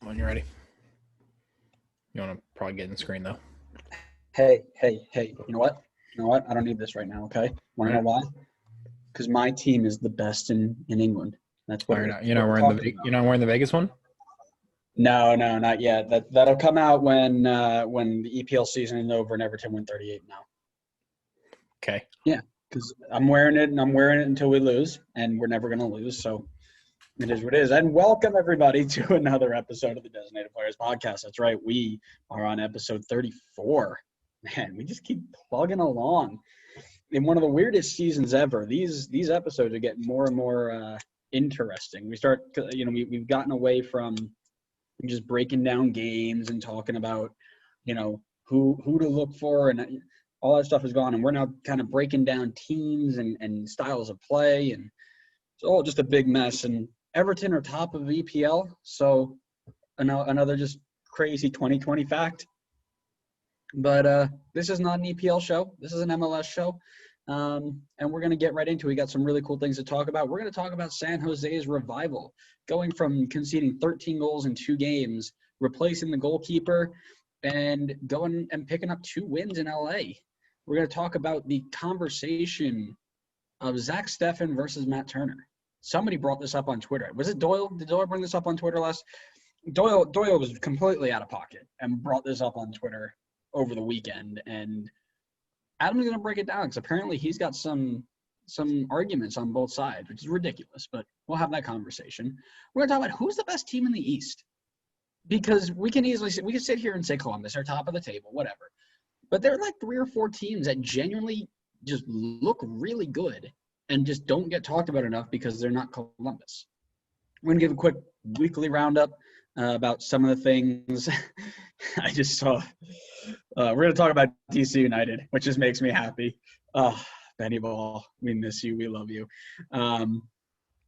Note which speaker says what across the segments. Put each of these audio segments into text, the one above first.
Speaker 1: When you're ready. You want to probably get in the screen, though.
Speaker 2: Hey, you know what? I don't need this right now, okay? Want to know why? Because my team is the best in England. That's what
Speaker 1: You're not wearing the Vegas one?
Speaker 2: No, not yet. That'll come out when the EPL season is over and Everton win 38 now.
Speaker 1: Okay.
Speaker 2: Yeah, because I'm wearing it until we lose, and we're never going to lose, so it is what it is. And welcome, everybody, to another episode of the Designated Players Podcast. That's right. We are on episode 34. Man, we just keep plugging along. In one of the weirdest seasons ever, these episodes are getting more and more interesting. We've gotten away from just breaking down games and talking about, who to look for, and all that stuff is gone. And we're now kind of breaking down teams and styles of play, and it's all just a big mess. And Everton are top of EPL, so another just crazy 2020 fact. But this is not an EPL show. This is an MLS show. And we're going to get right into it. We got some really cool things to talk about. We're going to talk about San Jose's revival, going from conceding 13 goals in 2 games, replacing the goalkeeper, and going and picking up 2 wins in LA. We're going to talk about the conversation of Zach Steffen versus Matt Turner. Somebody brought this up on Twitter. Was it Doyle? Did Doyle bring this up on Twitter last? Doyle was completely out of pocket and brought this up on Twitter over the weekend, and Adam's going to break it down because apparently he's got some arguments on both sides, which is ridiculous, but we'll have that conversation. We're going to talk about who's the best team in the East, because we can sit here and say Columbus are top of the table, whatever, but there are like 3 or 4 teams that genuinely just look really good and just don't get talked about enough because they're not Columbus. We're going to give a quick weekly roundup about some of the things I just saw. We're going to talk about DC United, which just makes me happy. Benny Ball, we miss you. We love you.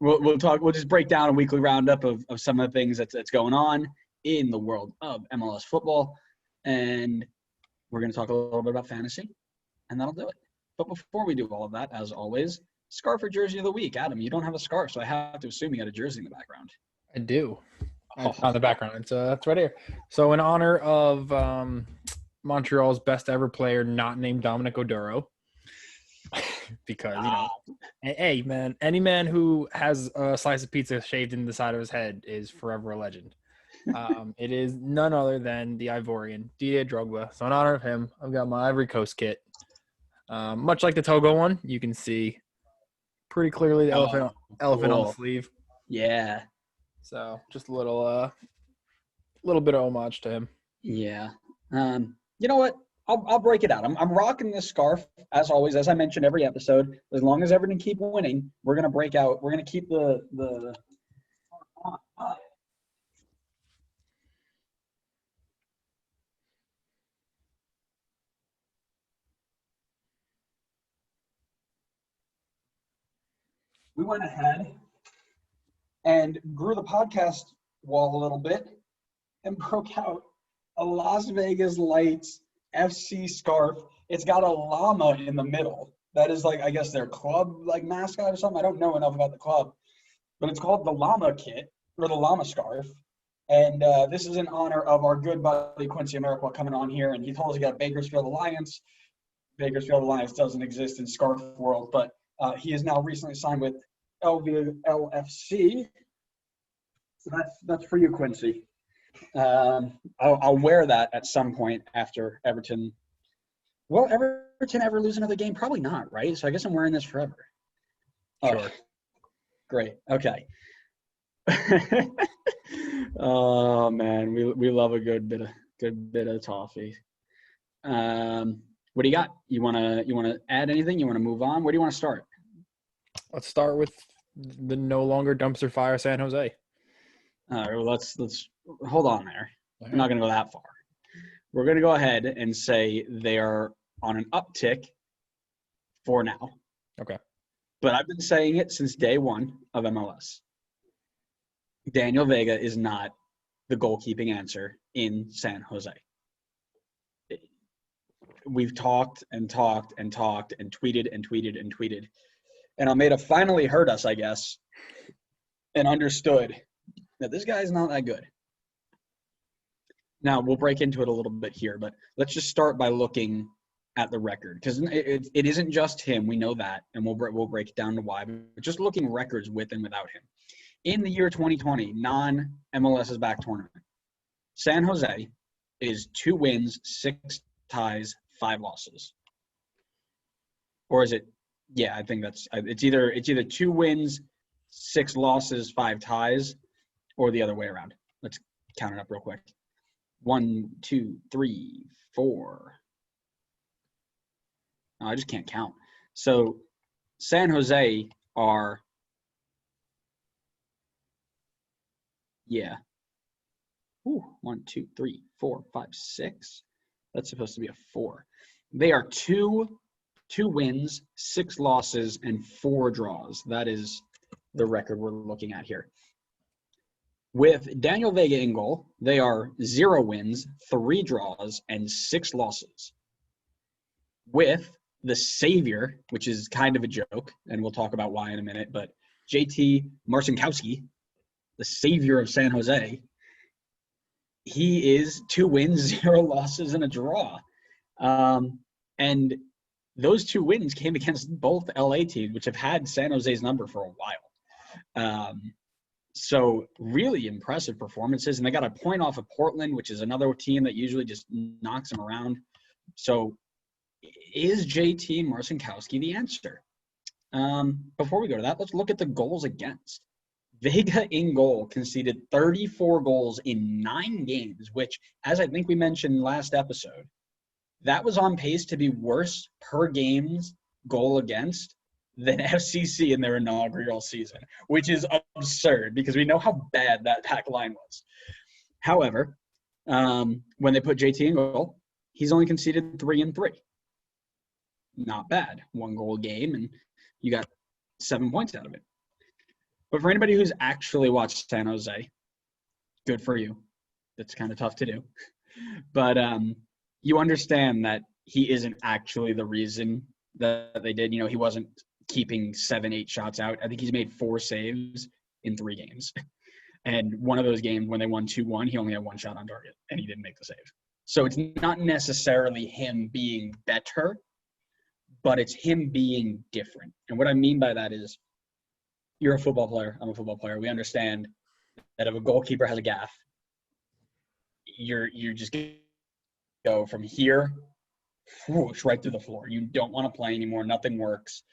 Speaker 2: We'll just break down a weekly roundup of some of the things that's going on in the world of MLS football. And we're going to talk a little bit about fantasy, and that'll do it. But before we do all of that, as always, scarf or jersey of the week. Adam, you don't have a scarf, so I have to assume you got a jersey in the background.
Speaker 1: I do. On the background. It's right here. So in honor of Montreal's best ever player not named Dominic Oduro, because, hey, man, any man who has a slice of pizza shaved in the side of his head is forever a legend. It is none other than the Ivorian, Didier Drogba. So in honor of him, I've got my Ivory Coast kit. Much like the Togo one, you can see pretty clearly the elephant on the sleeve.
Speaker 2: Yeah.
Speaker 1: So just a little bit of homage to him.
Speaker 2: Yeah. You know what? I'll break it out. I'm rocking this scarf as always, as I mentioned every episode. As long as everyone keep winning, we're gonna break out. We're gonna keep the. We went ahead and grew the podcast wall a little bit and broke out a Las Vegas Lights FC scarf. It's got a llama in the middle. That is I guess their club mascot or something. I don't know enough about the club, but it's called the llama kit or the llama scarf. And this is in honor of our good buddy Quincy Amarikwa coming on here, and he told us he got Bakersfield Alliance. Bakersfield Alliance doesn't exist in scarf world, but he is now recently signed with LFC. So that's for you, Quincy. I'll wear that at some point after Everton. Will Everton ever lose another game? Probably not, right? So I guess I'm wearing this forever.
Speaker 1: Sure.
Speaker 2: Oh, great. Okay. Oh man, we love a good bit of toffee. What do you got? You wanna add anything? You wanna move on? Where do you want to start?
Speaker 1: Let's start with the no longer dumpster fire San Jose.
Speaker 2: All right, well, let's hold on there.
Speaker 1: Right.
Speaker 2: We're not going to go that far. We're going to go ahead and say they are on an uptick for now.
Speaker 1: Okay.
Speaker 2: But I've been saying it since day one of MLS. Daniel Vega is not the goalkeeping answer in San Jose. We've talked and talked and talked and tweeted and tweeted and tweeted. And Almeida finally heard us, I guess, and understood that this guy is not that good. Now, we'll break into it a little bit here, but let's just start by looking at the record, because it isn't just him. We know that, and we'll break it down to why. But just looking records with and without him. In the year 2020, non-MLS is back tournament, San Jose is 2 wins, 6 ties, 5 losses. Or is it? Yeah, I think it's either 2 wins, 6 losses, 5 ties, or the other way around. Let's count it up real quick. 1, 2, 3, 4. No, I just can't count. So San Jose are, yeah. 1, 2, 3, 4, 5, 6. That's supposed to be a 4. They are 2 wins, 6 losses, and 4 draws. That is the record we're looking at here. With Daniel Vega in goal, they are 0 wins, 3 draws, and 6 losses. With the savior, which is kind of a joke, and we'll talk about why in a minute, but JT Marcinkowski, the savior of San Jose, he is 2 wins, 0 losses, and a draw. And those 2 wins came against both LA teams, which have had San Jose's number for a while. So really impressive performances. And they got a point off of Portland, which is another team that usually just knocks them around. So is JT Marcinkowski the answer? Before we go to that, let's look at the goals against. Vega in goal conceded 34 goals in 9 games, which, as I think we mentioned last episode, that was on pace to be worse per game's goal against than FCC in their inaugural season, which is absurd because we know how bad that back line was. However, when they put JT in goal, he's only conceded 3 in 3. Not bad. 1 goal a game, and you got 7 points out of it. But for anybody who's actually watched San Jose, good for you. That's kind of tough to do. But you understand that he isn't actually the reason that they did. You know, he wasn't keeping 7-8 shots out. I think he's made 4 saves in 3 games. And one of those games when they won 2-1, he only had 1 shot on target, and he didn't make the save. So it's not necessarily him being better, but it's him being different. And what I mean by that is, you're a football player. I'm a football player. We understand that if a goalkeeper has a gaff, you're just going to go from here, whoosh, right through the floor. You don't want to play anymore. Nothing works.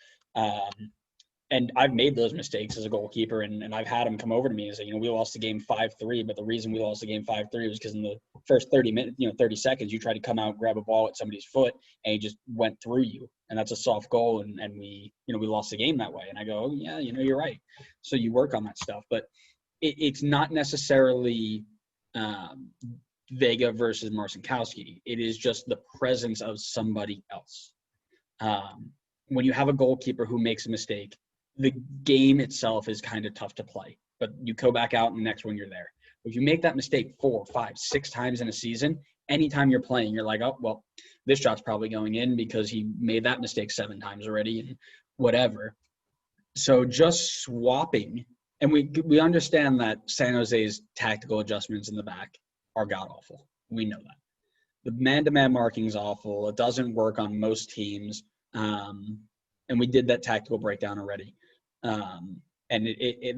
Speaker 2: And I've made those mistakes as a goalkeeper, and I've had them come over to me and say, we lost the game 5-3, but the reason we lost the game 5-3 was because in the first 30 minutes, 30 seconds, you tried to come out, grab a ball at somebody's foot, and he just went through you. And that's a soft goal, and we, we lost the game that way. And I go, oh, yeah, you're right. So you work on that stuff. But it's not necessarily Vega versus Marcinkowski. It is just the presence of somebody else. When you have a goalkeeper who makes a mistake, the game itself is kind of tough to play. But you go back out, and the next one you're there. If you make that mistake 4, 5, 6 times in a season, anytime you're playing, you're like, oh, well, this shot's probably going in because he made that mistake 7 times already and whatever. So just swapping, and we understand that San Jose's tactical adjustments in the back are god-awful. We know that. The man-to-man marking is awful. It doesn't work on most teams. And we did that tactical breakdown already. And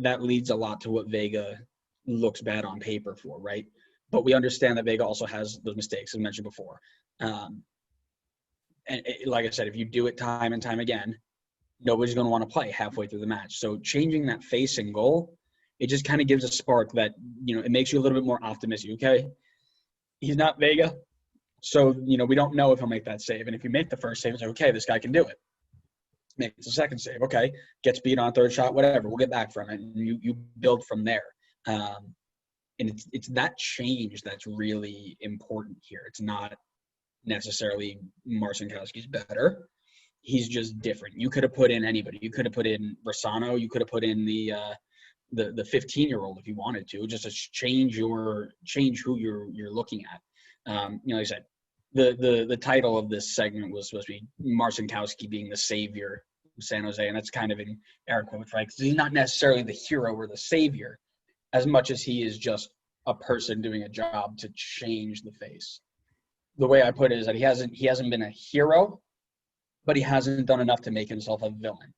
Speaker 2: that leads a lot to what Vega looks bad on paper for, right? But we understand that Vega also has those mistakes, as mentioned before. Like I said, if you do it time and time again, nobody's going to want to play halfway through the match. So changing that face and goal, it just kind of gives a spark that, it makes you a little bit more optimistic. Okay, he's not Vega, so, we don't know if he'll make that save. And if you make the first save, it's like, okay, this guy can do it. Makes the second save, okay, gets beat on 3rd shot, whatever. We'll get back from it, and you build from there. And it's that change that's really important here. It's not necessarily Marcinkowski's better. He's just different. You could have put in anybody. You could have put in Rossano. You could have put in the 15-year-old if you wanted to, just to change who you're looking at. Like I said, the title of this segment was supposed to be Marcinkowski being the savior of San Jose, and that's kind of in air quotes, right? Because he's not necessarily the hero or the savior as much as he is just a person doing a job to change the face. The way I put it is that he hasn't been a hero, but he hasn't done enough to make himself a villain.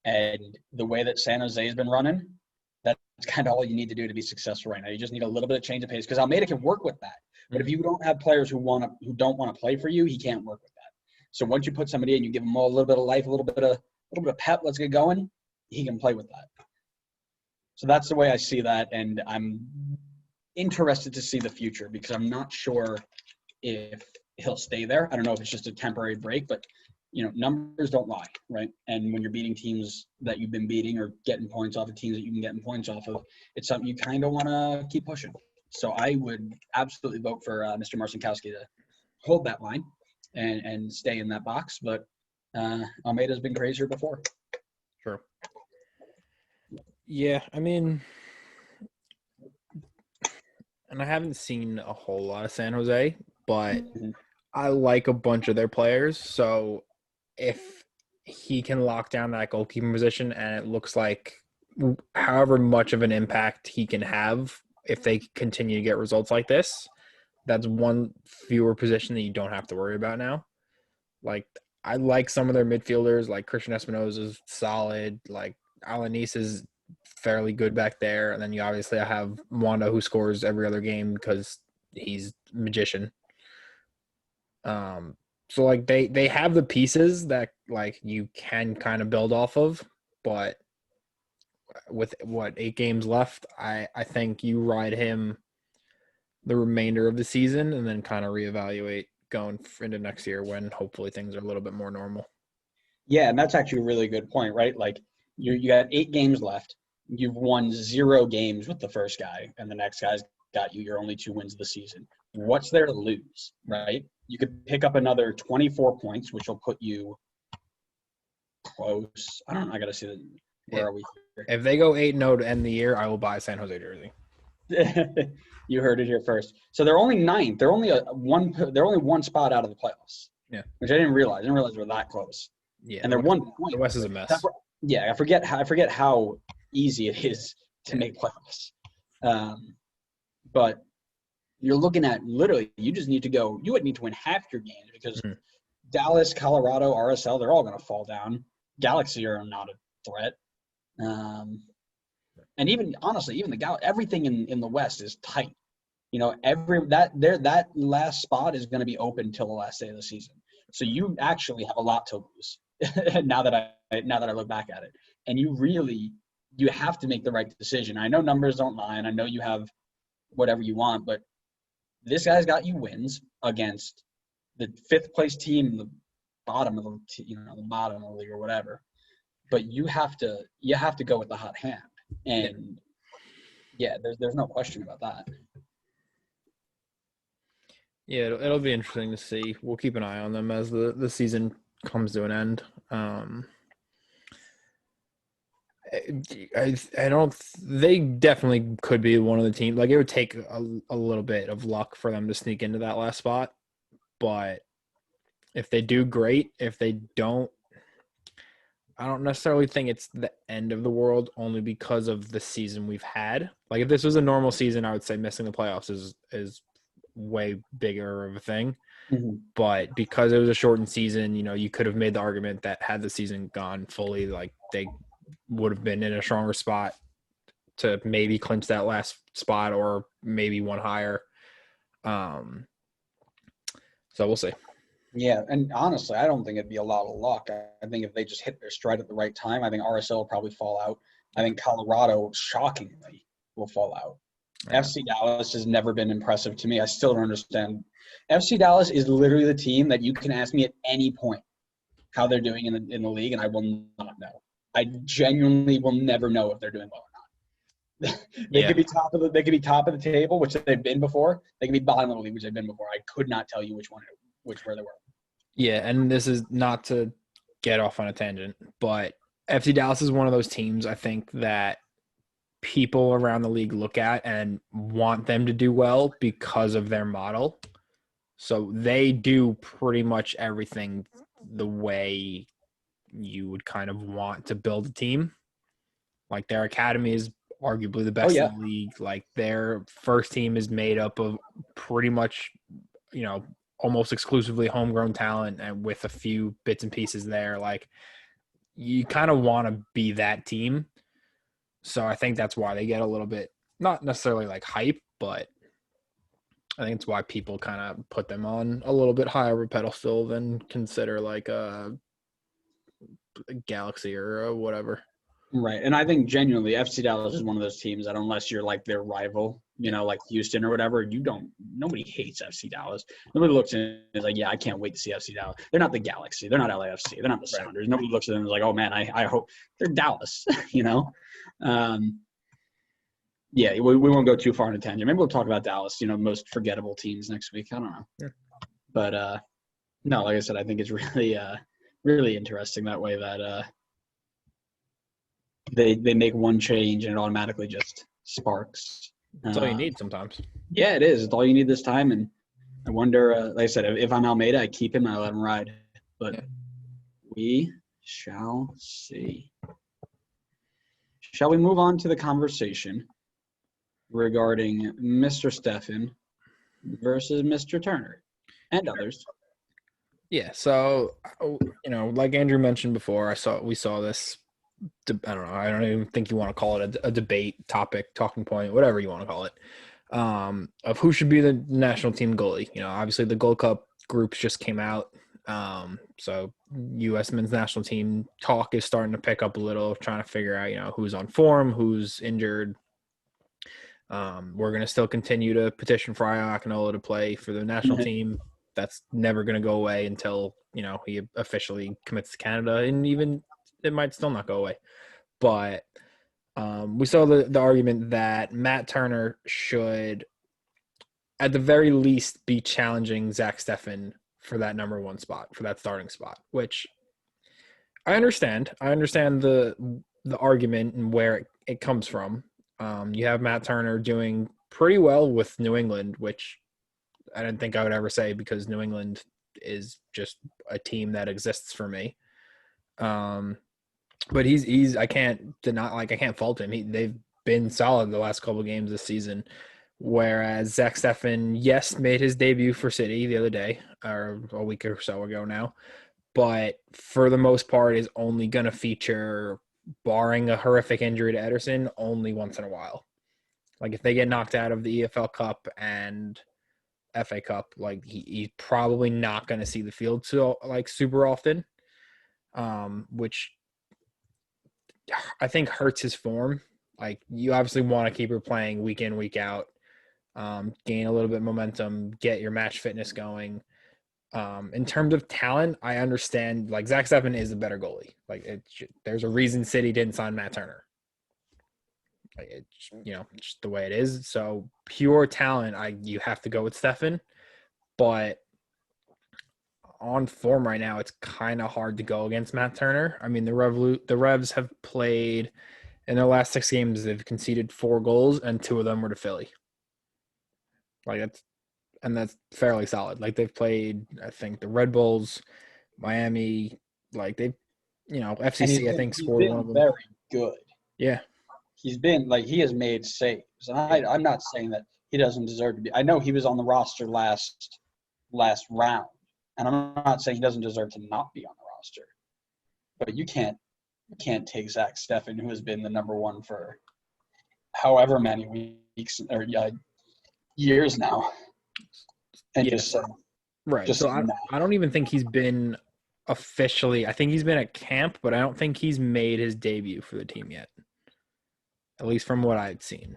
Speaker 2: And the way that San Jose has been running, that's kind of all you need to do to be successful right now. You just need a little bit of change of pace because Almeida can work with that. But if you don't have players who don't want to play for you, he can't work with that. So once you put somebody in, you give them a little bit of life, a little bit of pep. Let's get going. He can play with that. So that's the way I see that, and I'm interested to see the future because I'm not sure if he'll stay there. I don't know if it's just a temporary break, but numbers don't lie, right? And when you're beating teams that you've been beating or getting points off of teams that you've been getting points off of, it's something you kind of want to keep pushing. So I would absolutely vote for Mr. Marcinkowski to hold that line and stay in that box. But Almeida's been crazier before.
Speaker 1: Sure. Yeah, I mean, and I haven't seen a whole lot of San Jose, but I like a bunch of their players. So if he can lock down that goalkeeping position, and it looks like however much of an impact he can have if they continue to get results like this, that's one fewer position that you don't have to worry about now. Like, I like some of their midfielders, like Christian Espinosa is solid, like Alanis is fairly good back there, and then you obviously have Wanda who scores every other game because he's a magician. So like they have the pieces that like you can kind of build off of, but with 8 games left, I think you ride him the remainder of the season and then kind of reevaluate going into next year when hopefully things are a little bit more normal.
Speaker 2: Yeah, and that's actually a really good point, right? Like you got 8 games left. You've won 0 games with the first guy, and the next guy's got you your only 2 wins of the season. What's there to lose, right? You could pick up another 24 points, which will put you close. I don't know. I got to see where are we here?
Speaker 1: If they go 8-0 to end the year, I will buy a San Jose jersey.
Speaker 2: You heard it here first. So they're only 9th. They're only one spot out of the playoffs.
Speaker 1: Yeah,
Speaker 2: which I didn't realize. I didn't realize we're that close.
Speaker 1: Yeah,
Speaker 2: and they're 1 point.
Speaker 1: The West is a mess.
Speaker 2: I forget how easy it is to make playoffs. But you're looking at literally you would need to win half your games because Dallas, Colorado, RSL, they're all going to fall down. Galaxy are not a threat. And even honestly, even everything in the West is tight. That last spot is going to be open until the last day of the season. So you actually have a lot to lose. now that I look back at it, and you have to make the right decision. I know numbers don't lie, and I know you have whatever you want, but this guy's got you wins against the 5th place team, the bottom of the bottom of the league or whatever. But you have to go with the hot hand, and there's no question about that.
Speaker 1: Yeah, it'll be interesting to see. We'll keep an eye on them as the season comes to an end. They definitely could be one of the teams. Like, it would take a little bit of luck for them to sneak into that last spot. But if they do, great. If they don't, I don't necessarily think it's the end of the world only because of the season we've had. Like, if this was a normal season, I would say missing the playoffs is way bigger of a thing. But because it was a shortened season, you could have made the argument that had the season gone fully, like, they would have been in a stronger spot to maybe clinch that last spot or maybe one higher. So we'll see.
Speaker 2: Yeah, and honestly, I don't think it'd be a lot of luck. I think if they just hit their stride at the right time, I think RSL will probably fall out. I think Colorado, shockingly, will fall out. Yeah. FC Dallas has never been impressive to me. I still don't understand. FC Dallas is literally the team that you can ask me at any point how they're doing in the league, and I will not know. I genuinely will never know if they're doing well or not. They could be top of the table, which they've been before. They could be bottom of the league, which they've been before. I could not tell you where they were.
Speaker 1: Yeah, and this is not to get off on a tangent, but FC Dallas is one of those teams I think that people around the league look at and want them to do well because of their model. So they do pretty much everything the way you would kind of want to build a team. Like, their academy is arguably the best in the league. Like their first team is made up of pretty much, almost exclusively homegrown talent, and with a few bits and pieces there. Like you kind of want to be that team. So I think that's why they get a little bit, not necessarily like hype, but I think it's why people kind of put them on a little bit higher of a pedestal than consider like a Galaxy or whatever.
Speaker 2: Right. And I think genuinely FC Dallas is one of those teams that unless you're like their rival, like Houston or whatever, nobody hates FC Dallas. Nobody looks at it and is like, yeah, I can't wait to see FC Dallas. They're not the Galaxy. They're not LAFC. They're not the Sounders. Right. Nobody looks at them and is like, oh man, I hope they're Dallas, Yeah, we won't go too far in a tangent. Maybe we'll talk about Dallas, most forgettable teams next week. I don't know. Yeah. But no, like I said, I think it's really really interesting that way that they make one change and it automatically just sparks.
Speaker 1: That's all you need sometimes.
Speaker 2: Yeah, it is. It's all you need this time. And I wonder, like I said, if I'm Almeida, I keep him and I let him ride. But we shall see. Shall we move on to the conversation regarding Mr. Steffen versus Mr. Turner and others?
Speaker 1: Yeah, so like Andrew mentioned before, we saw this. I don't know. I don't even think you want to call it a debate topic, talking point, whatever you want to call it, of who should be the national team goalie. Obviously the Gold Cup groups just came out, so U.S. men's national team talk is starting to pick up a little, trying to figure out who's on form, who's injured. We're going to still continue to petition for Ayo Akinola to play for the national team. That's never going to go away until, he officially commits to Canada, and even it might still not go away. But we saw the argument that Matt Turner should, at the very least, be challenging Zach Steffen for that number one spot, for that starting spot, which I understand. I understand the argument and where it comes from. You have Matt Turner doing pretty well with New England, which I didn't think I would ever say because New England is just a team that exists for me. But he's I can't deny, I can't fault him. They've been solid the last couple of games this season. Whereas Zach Steffen, yes, made his debut for City the other day, or a week or so ago now, but for the most part is only going to feature, barring a horrific injury to Ederson, only once in a while. Like if they get knocked out of the EFL Cup and FA Cup, like he's probably not going to see the field super often, which I think hurts his form. Like you obviously want to keep her playing week in, week out, gain a little bit of momentum, get your match fitness going. In terms of talent, I understand like Zach Steffen is a better goalie. Like there's a reason City didn't sign Matt Turner. Like it's just the way it is. So pure talent, you have to go with Steffen, but on form right now, it's kind of hard to go against Matt Turner. I mean, the Revs have played in their last 6 games. They've conceded 4 goals, and 2 of them were to Philly. That's fairly solid. Like they've played, I think, the Red Bulls, Miami. Like they've, FCC. I think scored one of them.
Speaker 2: Very good.
Speaker 1: Yeah,
Speaker 2: he's been he has made saves. And I'm not saying that he doesn't deserve to be. I know he was on the roster last round. And I'm not saying he doesn't deserve to not be on the roster, but you can't take Zach Steffen, who has been the number one for however many weeks or years now, and just say
Speaker 1: right. Just so I don't even think he's been officially. I think he's been at camp, but I don't think he's made his debut for the team yet. At least from what I'd seen.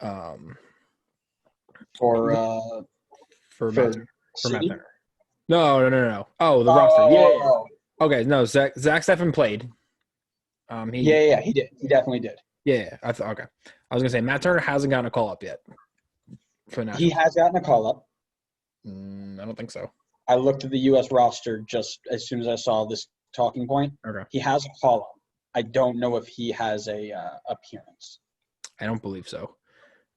Speaker 2: For
Speaker 1: Matt Turner. No. Oh, the roster. Yeah. Okay, no, Zach Steffen played.
Speaker 2: He did. He definitely did.
Speaker 1: Yeah, okay. I was gonna say Matt Turner hasn't gotten a call up yet.
Speaker 2: He has gotten a call up.
Speaker 1: I don't think so.
Speaker 2: I looked at the U.S. roster just as soon as I saw this talking point.
Speaker 1: Okay.
Speaker 2: He has a call up. I don't know if he has a appearance.
Speaker 1: I don't believe so.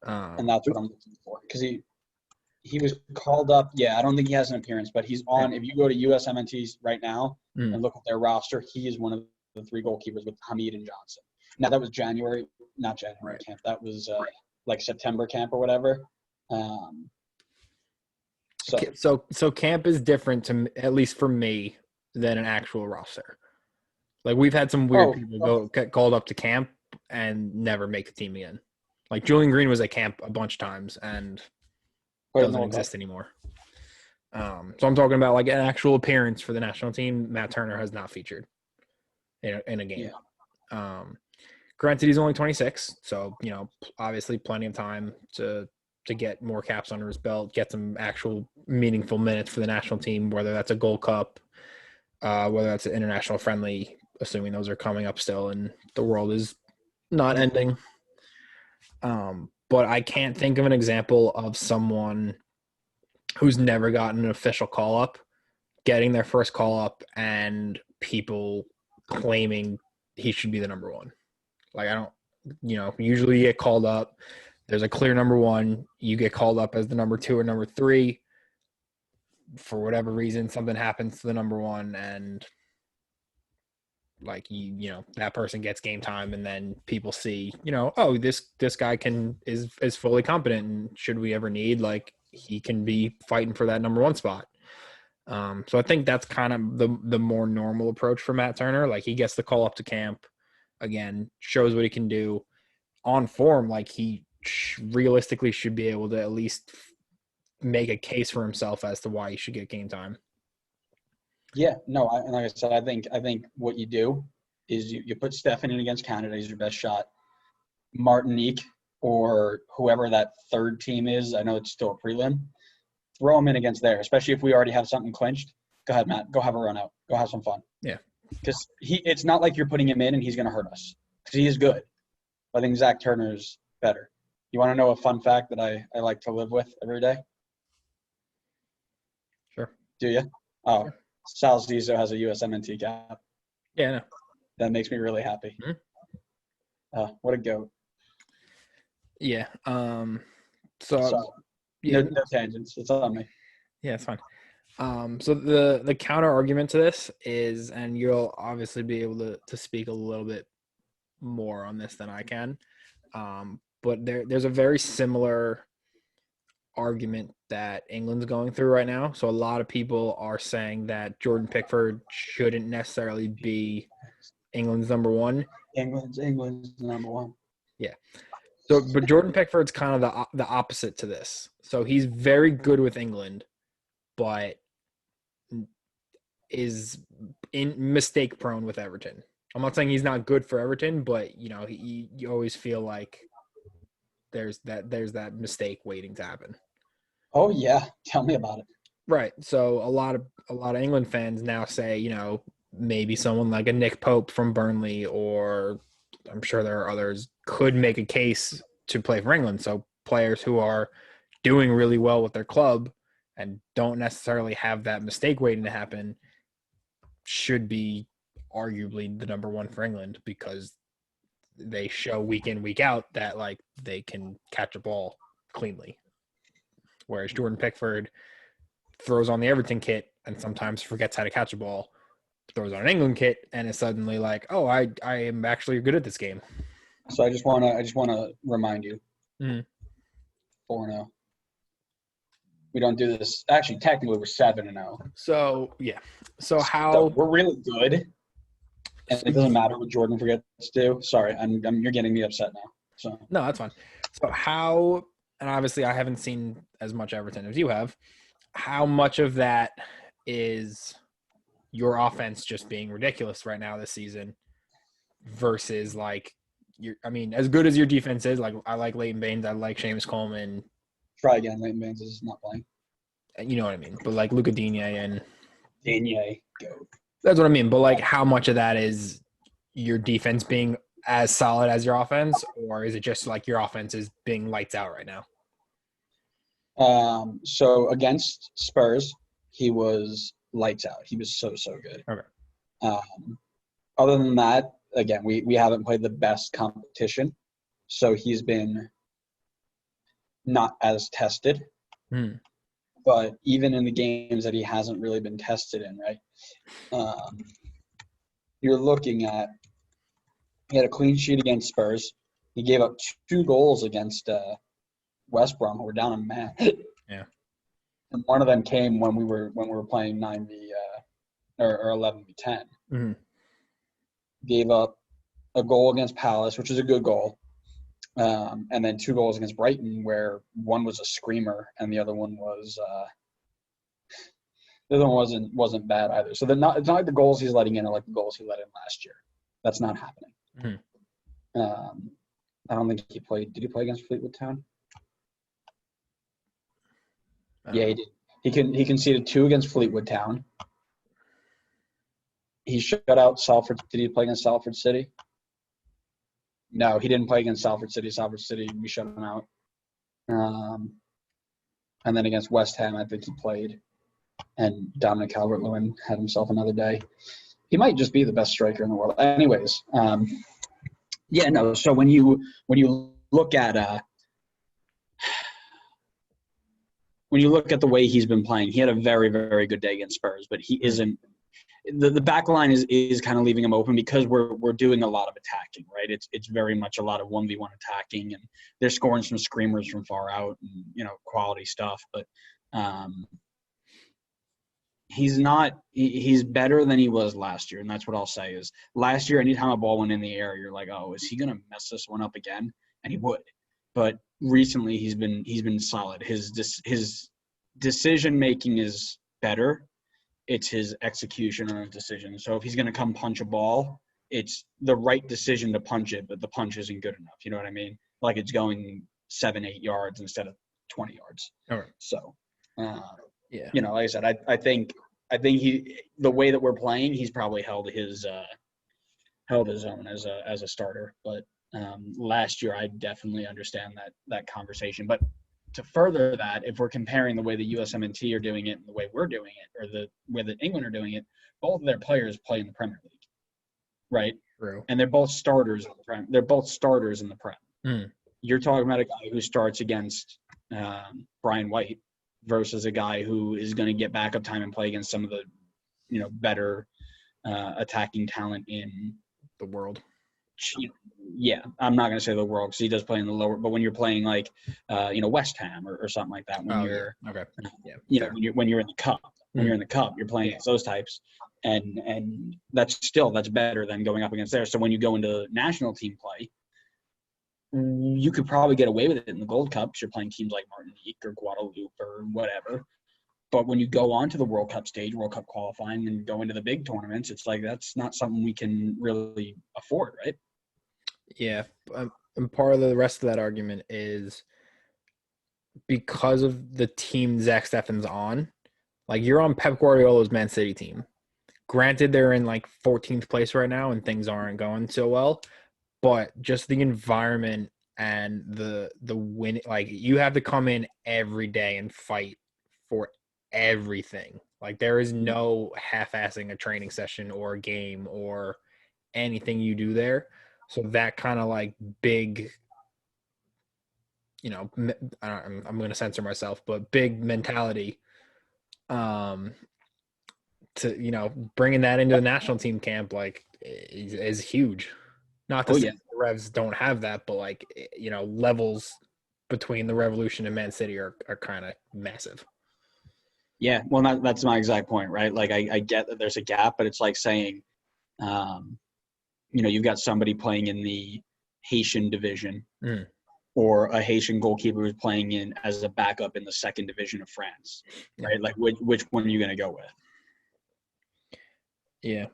Speaker 2: And that's what I'm looking for because he was called up. Yeah, I don't think he has an appearance, but he's on. If you go to USMNT right now and look at their roster, he is one of the 3 goalkeepers with Hamid and Johnson. Now, that was January. not January
Speaker 1: Right.
Speaker 2: camp. That was like September camp or whatever.
Speaker 1: So camp is different at least for me, than an actual roster. Like we've had some weird people get called up to camp and never make the team again. Like Julian Green was at camp a bunch of times and doesn't exist anymore. So I'm talking about like an actual appearance for the national team. Matt Turner has not featured in a game. Yeah. Granted, he's only 26, so obviously plenty of time to get more caps under his belt, get some actual meaningful minutes for the national team, whether that's a Gold Cup, whether that's an international friendly, assuming those are coming up still and the world is not ending. But I can't think of an example of someone who's never gotten an official call-up getting their first call-up and people claiming he should be the number one. Like, I don't, usually you get called up. There's a clear number one. You get called up as the number two or number three. For whatever reason, something happens to the number one, and like that person gets game time, and then people see, oh, this guy is fully competent, and should we ever need, like, he can be fighting for that number one spot. So I think that's kind of the more normal approach for Matt Turner. Like, he gets the call up to camp, again, shows what he can do on form. Like, he realistically should be able to at least make a case for himself as to why he should get game time.
Speaker 2: Yeah, no, like I said, I think what you do is you put Stefan in against Canada. He's your best shot. Martinique or whoever that third team is, I know it's still a prelim, throw him in against there, especially if we already have something clinched. Go ahead, Matt. Go have a run out. Go have some fun.
Speaker 1: Yeah.
Speaker 2: Because it's not like you're putting him in and he's going to hurt us. Because he is good. I think Zach Turner's better. You want to know a fun fact that I like to live with every day?
Speaker 1: Sure.
Speaker 2: Do you? Oh, sure. Sal Zizzo has a USMNT cap.
Speaker 1: Yeah, I know.
Speaker 2: That makes me really happy. Mm-hmm. What a goat.
Speaker 1: Yeah.
Speaker 2: So
Speaker 1: yeah.
Speaker 2: No tangents. It's on me.
Speaker 1: Yeah, it's fine. So the counter argument to this is, and you'll obviously be able to speak a little bit more on this than I can, but there's a very similar argument that England's going through right now. So a lot of people are saying that Jordan Pickford shouldn't necessarily be England's number one.
Speaker 2: England's number one.
Speaker 1: Yeah. So, but Jordan Pickford's kind of the opposite to this. So he's very good with England, but is in mistake prone with Everton. I'm not saying he's not good for Everton, but you always feel like there's that mistake waiting to happen.
Speaker 2: Oh yeah, tell me about it.
Speaker 1: Right. So a lot of England fans now say, maybe someone like a Nick Pope from Burnley, or I'm sure there are others, could make a case to play for England. So players who are doing really well with their club and don't necessarily have that mistake waiting to happen should be arguably the number one for England, because they show week in, week out that, like, they can catch a ball cleanly. Whereas Jordan Pickford throws on the Everton kit and sometimes forgets how to catch a ball, throws on an England kit, and is suddenly like, oh, I am actually good at this game.
Speaker 2: So I just wanna remind you, 4-0. We don't do this. Actually, technically, we're 7-0.
Speaker 1: So yeah. So
Speaker 2: we're really good, and it doesn't matter what Jordan forgets to do. Sorry, you're getting me upset now. So
Speaker 1: no, that's fine. So how? And obviously, I haven't seen as much Everton as you have. How much of that is your offense just being ridiculous right now this season versus, like, as good as your defense is, like, I like Leighton Baines, I like Seamus Coleman.
Speaker 2: Try again. Leighton Baines is not playing.
Speaker 1: You know what I mean? But like Luca Digne and
Speaker 2: Digne, go.
Speaker 1: That's what I mean. But like, how much of that is your defense being as solid as your offense, or is it just like your offense is being lights out right now?
Speaker 2: So against Spurs, he was lights out. He was so good.
Speaker 1: Okay.
Speaker 2: Other than that, again, we haven't played the best competition, so he's been not as tested. But even in the games that he hasn't really been tested in, right? You're looking at, he had a clean sheet against Spurs. He gave up 2 goals against West Brom, who were down a man.
Speaker 1: Yeah.
Speaker 2: And one of them came when we were playing 9v or 11v10.
Speaker 1: Mm-hmm.
Speaker 2: Gave up a goal against Palace, which is a good goal, and then 2 goals against Brighton, where one was a screamer and the other one wasn't bad either. So it's not like the goals he's letting in are like the goals he let in last year. That's not happening.
Speaker 1: Mm-hmm.
Speaker 2: I don't think he played. Did he play against Fleetwood Town? Yeah, he did. He conceded 2 against Fleetwood Town. He shut out Salford. Did he play against Salford City? No, he didn't play against Salford City. Salford City, we shut him out. And then against West Ham, I think he played. And Dominic Calvert-Lewin had himself another day. He might just be the best striker in the world. Anyways, yeah, no. So when you look at the way he's been playing, he had a very, very good day against Spurs, but he isn't. The back line is kind of leaving him open because we're doing a lot of attacking, right? It's very much a lot of 1v1 attacking, and they're scoring some screamers from far out, and quality stuff. But he's better than he was last year, and that's what I'll say is last year, anytime a ball went in the air, you're like, oh, is he gonna mess this one up again? And he would. But recently he's been solid. His decision making is better. It's his execution on his decision. So if he's gonna come punch a ball, it's the right decision to punch it, but the punch isn't good enough. You know what I mean? Like it's going 7-8 yards instead of 20 yards.
Speaker 1: All right.
Speaker 2: So
Speaker 1: yeah.
Speaker 2: Like I said, I think the way that we're playing, he's probably held his own as a starter. But last year, I definitely understand that conversation. But to further that, if we're comparing the way the USMNT are doing it and the way we're doing it, or the way that England are doing it, both of their players play in the Premier League, right?
Speaker 1: True.
Speaker 2: And they're both starters in the Prem. They're both starters in the Prem.
Speaker 1: Mm.
Speaker 2: You're talking about a guy who starts against Brian White versus a guy who is going to get backup time and play against some of the, better attacking talent in
Speaker 1: the world.
Speaker 2: Yeah, I'm not going to say the world because he does play in the lower. But when you're playing like, West Ham or something like that, when you're
Speaker 1: okay,
Speaker 2: when you're in the cup, you're in the cup, you're playing against those types, and that's better than going up against there. So when you go into national team play, you could probably get away with it in the Gold Cup because you're playing teams like Martinique or Guadeloupe or whatever. But when you go on to the World Cup stage, World Cup qualifying, and go into the big tournaments, it's like that's not something we can really afford, right?
Speaker 1: Yeah. And part of the rest of that argument is because of the team Zach Steffen's on, like you're on Pep Guardiola's Man City team. Granted, they're in like 14th place right now and things aren't going so well, but just the environment and the win, like you have to come in every day and fight for everything. Like there is no half-assing a training session or a game or anything you do there. So that kind of like big, I'm going to censor myself, but big mentality, to, bringing that into the national team camp, like is huge. Not to say the Revs don't have that, but like, levels between the Revolution and Man City are kind of massive.
Speaker 2: Yeah, well, that's my exact point, right? Like, I get that there's a gap, but it's like saying, you've got somebody playing in the Haitian division or a Haitian goalkeeper who's playing in as a backup in the second division of France, right? Like, which one are you going to go with?
Speaker 1: Yeah.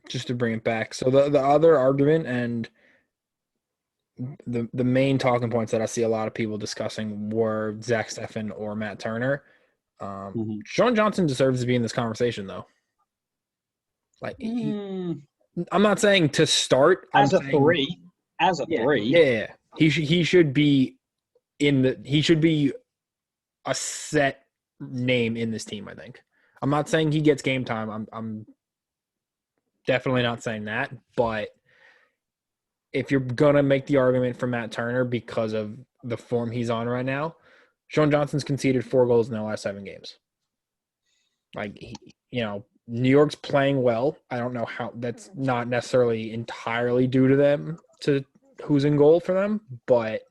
Speaker 1: Just to bring it back. So the other argument and the main talking points that I see a lot of people discussing were Zach Steffen or Matt Turner. Sean Johnson deserves to be in this conversation, though. Like, I'm not saying to start
Speaker 2: as a three.
Speaker 1: Yeah, he should be he should be a set name in this team. I think. I'm not saying he gets game time. I'm definitely not saying that. But if you're gonna make the argument for Matt Turner because of the form he's on right now, Sean Johnson's conceded 4 goals in the last 7 games. Like, New York's playing well. I don't know how that's not necessarily entirely due to them to who's in goal for them, but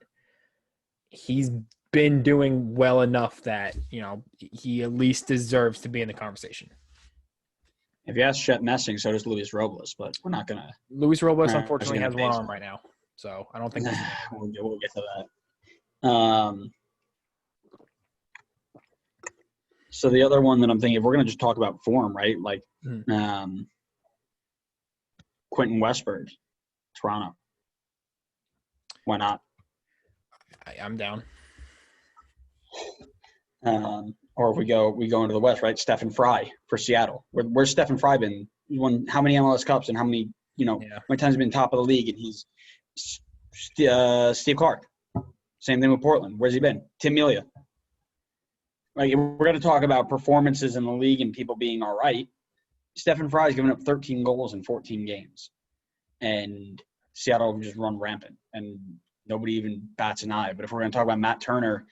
Speaker 1: he's been doing well enough that, he at least deserves to be in the conversation.
Speaker 2: If you ask Chet Messing, so does Luis Robles, but we're not going to.
Speaker 1: Luis Robles, unfortunately, has one arm right now, so I don't think
Speaker 2: we'll get to that. So the other one that I'm thinking, if we're going to just talk about form, right? Like Quentin Westberg, Toronto. Why not?
Speaker 1: I'm down.
Speaker 2: Or if we go into the West, right? Stephen Fry for Seattle. Where's Stephen Fry been? He won how many MLS Cups and how many, how many times he's been top of the league? And he's Steve Clark. Same thing with Portland. Where's he been? Tim Melia. Like, if we're going to talk about performances in the league and people being all right, Stephen Fry's given up 13 goals in 14 games. And Seattle just run rampant. And nobody even bats an eye. But if we're going to talk about Matt Turner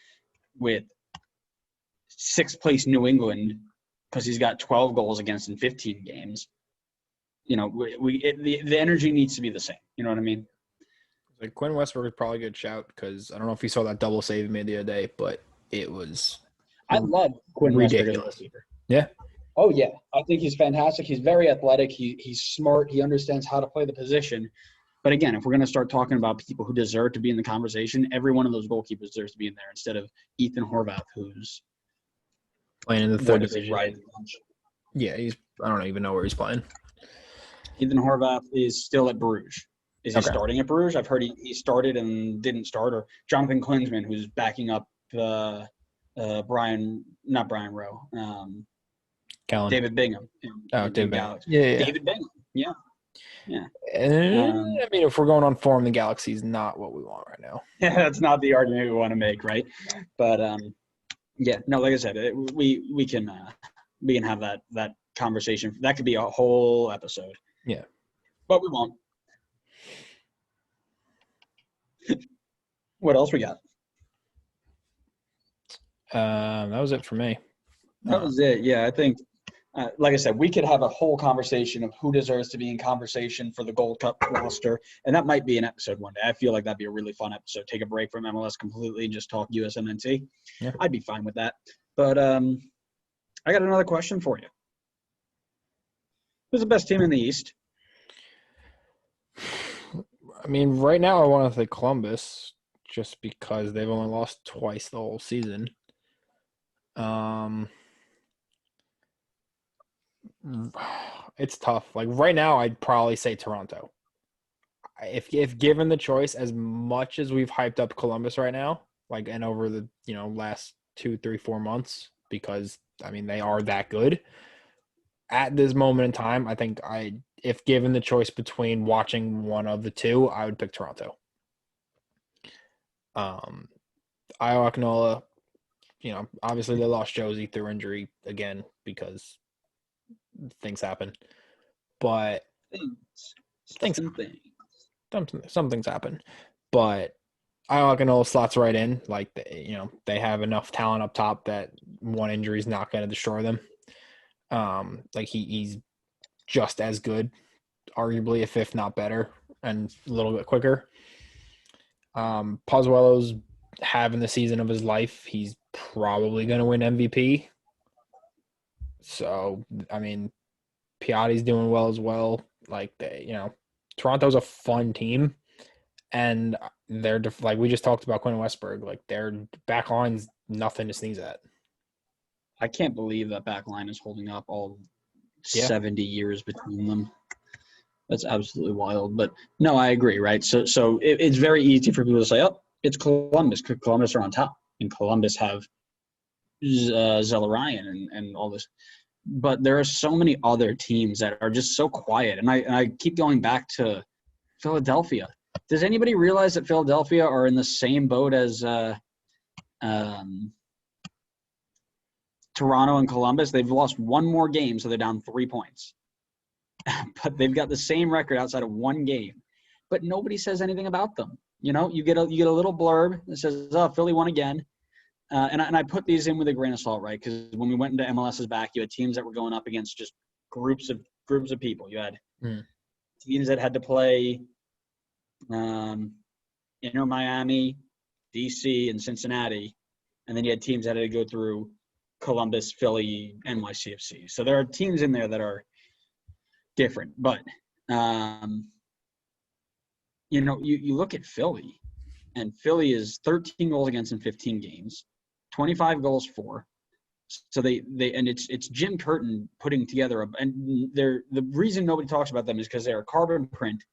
Speaker 2: with sixth place New England because he's got 12 goals against in 15 games, the energy needs to be the same. You know what I mean?
Speaker 1: Like Quinn Westberg is probably a good shout because I don't know if you saw that double save he made the other day, but it was
Speaker 2: I love Quinn Westberg as a goalkeeper.
Speaker 1: Yeah.
Speaker 2: Oh, yeah. I think he's fantastic. He's very athletic. He's smart. He understands how to play the position. But, again, if we're going to start talking about people who deserve to be in the conversation, every one of those goalkeepers deserves to be in there instead of Ethan Horvath, who's
Speaker 1: playing in the third division.
Speaker 2: Right.
Speaker 1: Yeah, I don't even know where he's playing.
Speaker 2: Ethan Horvath is still at Bruges. Is he starting at Bruges? I've heard he started and didn't start. Or Jonathan Klinsmann, who's backing up not Brian Rowe. David Bingham.
Speaker 1: David Bingham.
Speaker 2: Yeah. David Bingham. Yeah. Yeah.
Speaker 1: I mean, if we're going on form, the Galaxy's not what we want right now.
Speaker 2: Yeah, that's not the argument we want to make, right? But like I said, we can have that conversation. That could be a whole episode.
Speaker 1: Yeah.
Speaker 2: But we won't. What else we got?
Speaker 1: That was it for me.
Speaker 2: That was it. Yeah, I think, like I said, we could have a whole conversation of who deserves to be in conversation for the Gold Cup roster, and that might be an episode one day. I feel like that'd be a really fun episode. Take a break from MLS completely and just talk USMNT.
Speaker 1: Yeah.
Speaker 2: I'd be fine with that. But I got another question for you. Who's the best team in the East?
Speaker 1: I mean, right now I want to say Columbus just because they've only lost twice the whole season. It's tough. Like right now, I'd probably say Toronto. If given the choice, as much as we've hyped up Columbus right now, like and over the last 2, 3, 4 months, because I mean they are that good. At this moment in time, I think if given the choice between watching one of the two, I would pick Toronto. Iowa Akinola, obviously they lost Josie through injury again because things happen. But some things happen. But Iowa Akinola slots right in. Like, they have enough talent up top that one injury is not going to destroy them. Like he's just as good, arguably, if not better, and a little bit quicker. Pozuelo's having the season of his life. He's probably going to win MVP. So, I mean, Piatti's doing well as well. Like, Toronto's a fun team, and they're like we just talked about Quinn Westberg. Like, their back line's nothing to sneeze at.
Speaker 2: I can't believe that back line is holding up all 70 years between them. That's absolutely wild. But no, I agree, right? So it's very easy for people to say, oh, it's Columbus. Columbus are on top. And Columbus have Zelarayan and all this. But there are so many other teams that are just so quiet. And I keep going back to Philadelphia. Does anybody realize that Philadelphia are in the same boat as Toronto and Columbus? They've lost one more game, so they're down 3 points. But they've got the same record outside of one game. But nobody says anything about them. You get a little blurb that says, "Oh, Philly won again." And I put these in with a grain of salt, right? Because when we went into MLS's back, you had teams that were going up against just groups of people. You had teams that had to play Inter Miami, DC, and Cincinnati. And then you had teams that had to go through Columbus, Philly, NYCFC. So there are teams in there that are different. But, you look at Philly, and Philly is 13 goals against in 15 games, 25 goals for. So it's Jim Curtin putting together the reason nobody talks about them is because they're a carbon print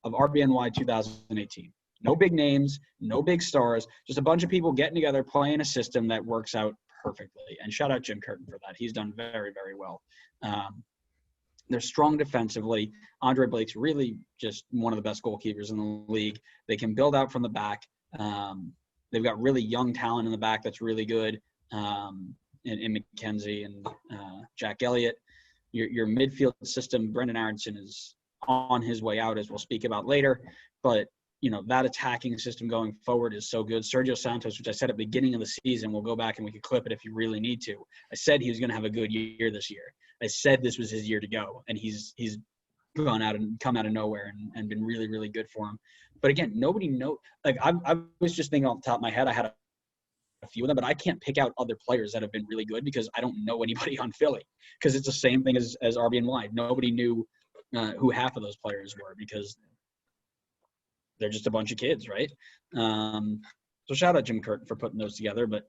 Speaker 2: of RBNY 2018. No big names, no big stars, just a bunch of people getting together, playing a system that works out perfectly. And shout out Jim Curtin for that. He's done very, very well. They're strong defensively. Andre Blake's really just one of the best goalkeepers in the league. They can build out from the back. They've got really young talent in the back that's really good. In McKenzie and Jack Elliott. Your midfield system, Brendan Aronson is on his way out, as we'll speak about later. But, that attacking system going forward is so good. Sergio Santos, which I said at the beginning of the season, we'll go back and we could clip it if you really need to. I said he was going to have a good year this year. I said this was his year to go. And he's gone out and come out of nowhere and been really, really good for him. But again, nobody knows. Like, I was just thinking off the top of my head, I had a few of them, but I can't pick out other players that have been really good because I don't know anybody on Philly, because it's the same thing as RBNY. Nobody knew who half of those players were because they're just a bunch of kids, right? So shout out Jim Curtin for putting those together, but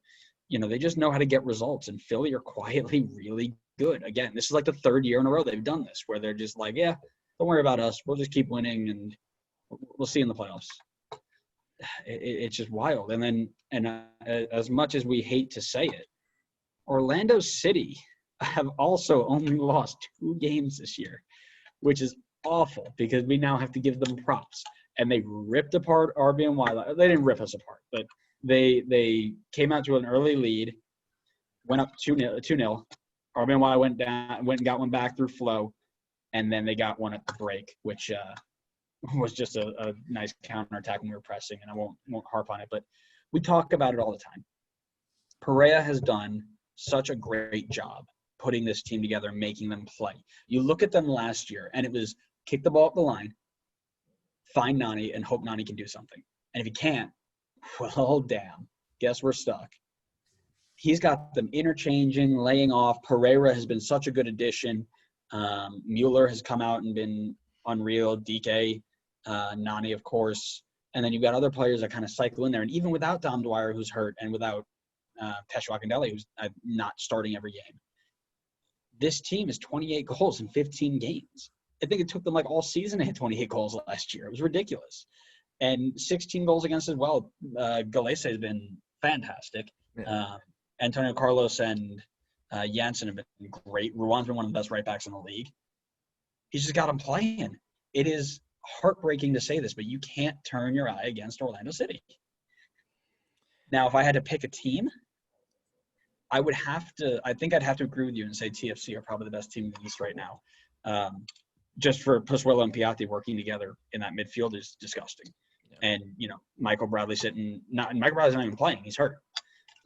Speaker 2: they just know how to get results, and Philly are quietly really good. Again, this is like the third year in a row they've done this, where they're just like, yeah, don't worry about us. We'll just keep winning and we'll see in the playoffs. It's just wild. And as much as we hate to say it, Orlando City have also only lost 2 games this year, which is awful because we now have to give them props. And they ripped apart RBNY. They didn't rip us apart, but they came out to an early lead, went up 2-0. RBNY went and got one back through flow, and then they got one at the break, which was just a nice counterattack when we were pressing, and I won't harp on it, but we talk about it all the time. Perea has done such a great job putting this team together and making them play. You look at them last year, and it was kick the ball up the line, find Nani, and hope Nani can do something. And if he can't, well, damn, guess we're stuck. He's got them interchanging, laying off. Pereira has been such a good addition. Mueller has come out and been unreal. DK, Nani, of course. And then you've got other players that kind of cycle in there. And even without Dom Dwyer, who's hurt, and without Peshwa Akindele, who's not starting every game, this team is 28 goals in 15 games. I think it took them like all season to hit 28 goals last year. It was ridiculous. And 16 goals against as well. Galese has been fantastic. Yeah. Antonio Carlos and Janssen have been great. Ruan's been one of the best right backs in the league. He's just got him playing. It is heartbreaking to say this, but you can't turn your eye against Orlando City. Now, if I had to pick a team, I think I'd have to agree with you and say TFC are probably the best team in the East right now. Just for Pozuelo and Piatti working together in that midfield is disgusting. Yeah. And, Michael Bradley's not even playing. He's hurt.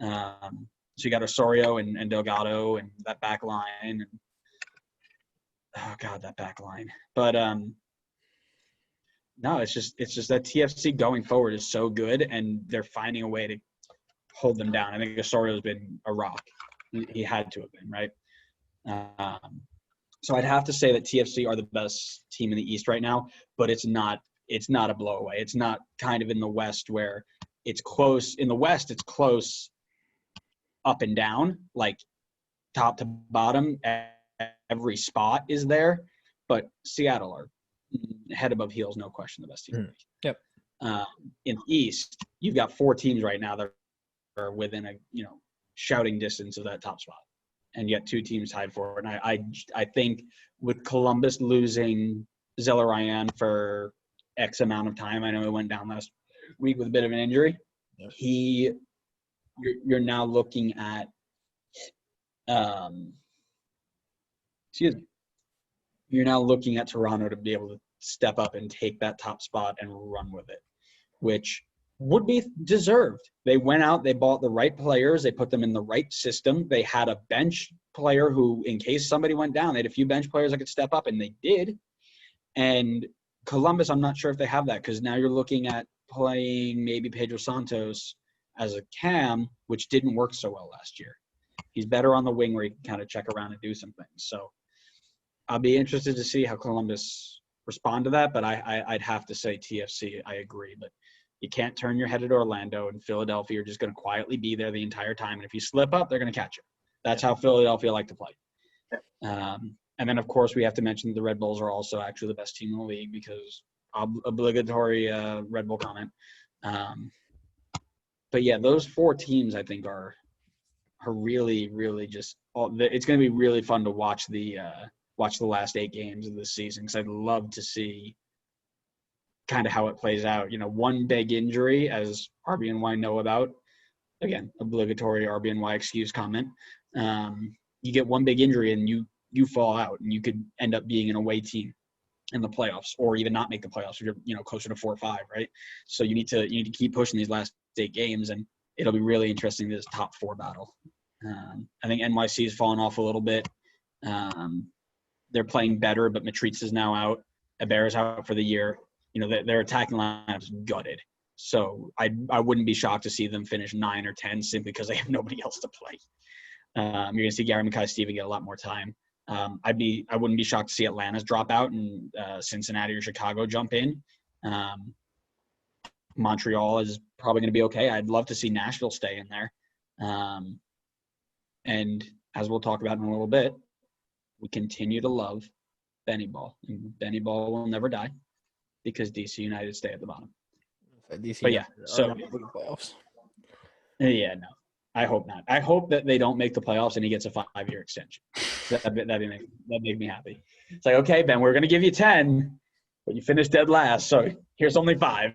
Speaker 2: So you got Osorio and Delgado and that back line. And, oh, God, that back line. But, no, it's just that TFC going forward is so good, and they're finding a way to hold them down. I think Osorio's been a rock. He had to have been, right? So I'd have to say that TFC are the best team in the East right now, but it's not a blowaway. It's not kind of in the West where it's close. In the West, it's close up and down, like top to bottom. Every spot is there, but Seattle are head above heels, no question, the best team in the league.
Speaker 3: Yep.
Speaker 2: In the East, you've got 4 teams right now that are within a shouting distance of that top spot, and yet 2 teams tied for it. And I think with Columbus losing Zelarayan for X amount of time, I know he went down last week with a bit of an injury. Yep. You're now looking at you're now looking at Toronto to be able to step up and take that top spot and run with it, which would be deserved. They went out, they bought the right players, they put them in the right system. They had a bench player who, in case somebody went down, they had a few bench players that could step up, and they did. And Columbus, I'm not sure if they have that, because now you're looking at playing maybe Pedro Santos as a cam, which didn't work so well last year. He's better on the wing where he can kind of check around and do some things. So I'll be interested to see how Columbus respond to that, but I'd have to say TFC, I agree. But you can't turn your head at Orlando, and Philadelphia are just going to quietly be there the entire time. And if you slip up, they're going to catch you. That's how Philadelphia like to play. And then, of course, we have to mention the Red Bulls are also actually the best team in the league because obligatory Red Bull comment. But, yeah, those four teams, I think, are really, really just – it's going to be really fun to watch the last 8 games of this season because I'd love to see kind of how it plays out. You know, one big injury, as RBNY know about, again, obligatory RBNY excuse comment. You get one big injury and you fall out, and you could end up being an away team in the playoffs, or even not make the playoffs if you're closer to 4 or 5, right? So you need to keep pushing these last 8 games, and it'll be really interesting, this top 4 battle. I think NYC has fallen off a little bit. They're playing better, but Matriz is now out. Hebert is out for the year. You know, their attacking lineup's gutted. So I wouldn't be shocked to see them finish 9 or 10 simply because they have nobody else to play. You're going to see Gary Mackay-Steven get a lot more time. I wouldn't be shocked to see Atlanta's drop out and Cincinnati or Chicago jump in. Montreal is probably going to be okay. I'd love to see Nashville stay in there. And as we'll talk about in a little bit, we continue to love Benny Ball. And Benny Ball will never die because DC United stay at the bottom.
Speaker 1: DC
Speaker 2: but yeah, so
Speaker 1: playoffs.
Speaker 2: Yeah, no. I hope not. I hope that they don't make the playoffs and he gets a 5-year extension. That'd make me happy. It's like, okay, Ben, we're going to give you 10, but you finished dead last, so here's only 5.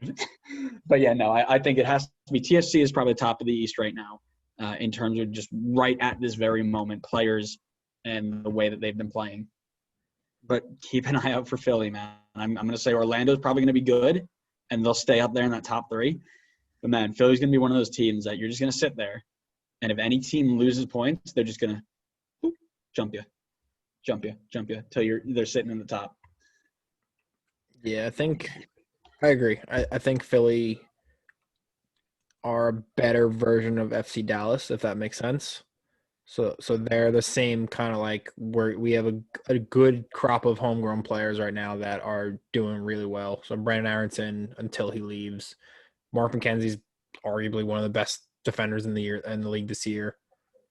Speaker 2: But yeah, no, I think it has to be. TFC is probably top of the East right now in terms of just right at this very moment, players and the way that they've been playing. But keep an eye out for Philly, man. I'm going to say Orlando's probably going to be good, and they'll stay up there in that top 3. But, man, Philly's going to be one of those teams that you're just going to sit there. And if any team loses points, they're just going to jump you till they're sitting in the top.
Speaker 1: Yeah, I agree. I think Philly are a better version of FC Dallas, if that makes sense. So they're the same kind of like where we have a good crop of homegrown players right now that are doing really well. So Brandon Aronson until he leaves. Mark McKenzie's arguably one of the best defenders in the league this year.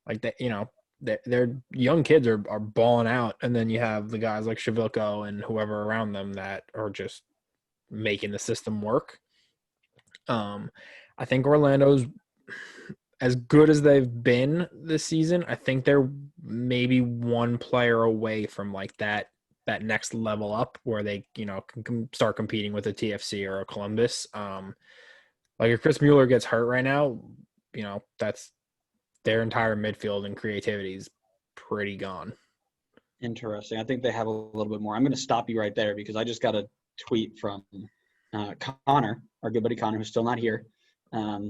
Speaker 1: Like that, their young kids are balling out, and then you have the guys like Shavilko and whoever around them that are just making the system work. I think Orlando's as good as they've been this season. I think they're maybe one player away from like that next level up where they can start competing with a TFC or a Columbus. Like if Chris Mueller gets hurt right now, that's their entire midfield and creativity is pretty gone. Interesting.
Speaker 2: I think they have a little bit more. I'm going to stop you right there because I just got a tweet from Connor, our good buddy Connor, who's still not here,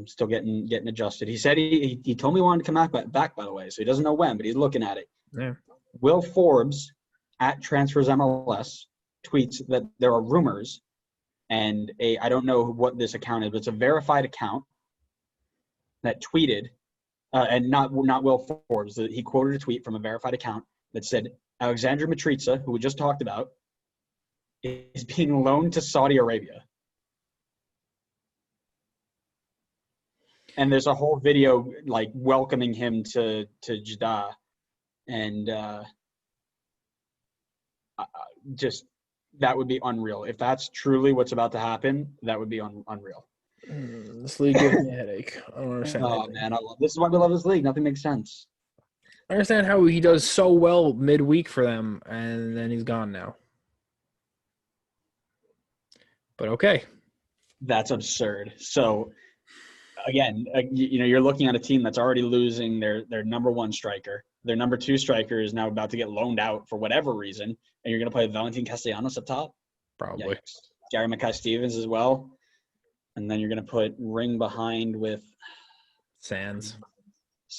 Speaker 2: still getting adjusted. He said he told me he wanted to come back, by the way, so he doesn't know when, but he's looking at it.
Speaker 1: Yeah.
Speaker 2: Will Forbes at Transfers MLS tweets that there are rumors, and I don't know what this account is, but it's a verified account that tweeted, and not Will Forbes. He quoted a tweet from a verified account that said Alexandru Mitrița, who we just talked about, is being loaned to Saudi Arabia. And there's a whole video like welcoming him to Jeddah, and just that would be unreal. If that's truly what's about to happen, that would be unreal.
Speaker 1: This league gives me a headache. I don't understand.
Speaker 2: Oh man, this is why we love this league. Nothing makes sense.
Speaker 1: I understand how he does so well midweek for them, and then he's gone now. But okay,
Speaker 2: that's absurd. So again, you're looking at a team that's already losing their number 1 striker. Their number 2 striker is now about to get loaned out for whatever reason, and you're going to play Valentin Castellanos up top?
Speaker 1: Probably.
Speaker 2: Yikes. Gary Mackay-Stevens as well. And then you're going to put Ring behind with
Speaker 1: Sands.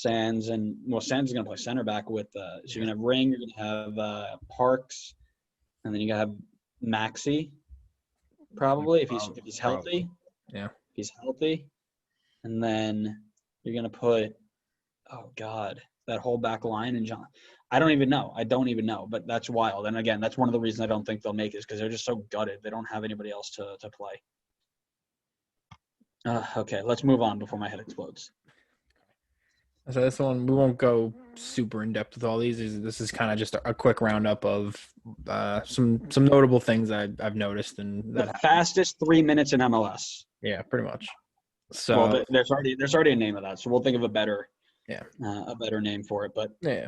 Speaker 2: And, Sands is going to play center back with so you're going to have Ring, you're going to have Parks, and then you're going to have Maxey, probably, if he's healthy.
Speaker 1: Yeah.
Speaker 2: if he's healthy. And then you're going to put, oh, God, that whole back line and John. I don't even know. But that's wild. And, again, that's one of the reasons I don't think they'll make it is because they're just so gutted. They don't have anybody else to play. Okay, let's move on before my head explodes.
Speaker 1: So this one, we won't go super in depth with all these. This is kind of just a quick roundup of some notable things I've noticed and
Speaker 2: the fastest 3 minutes in MLS.
Speaker 1: Yeah, pretty much. So
Speaker 2: well, there's already a name of that, so we'll think of a better name for it. But
Speaker 1: yeah.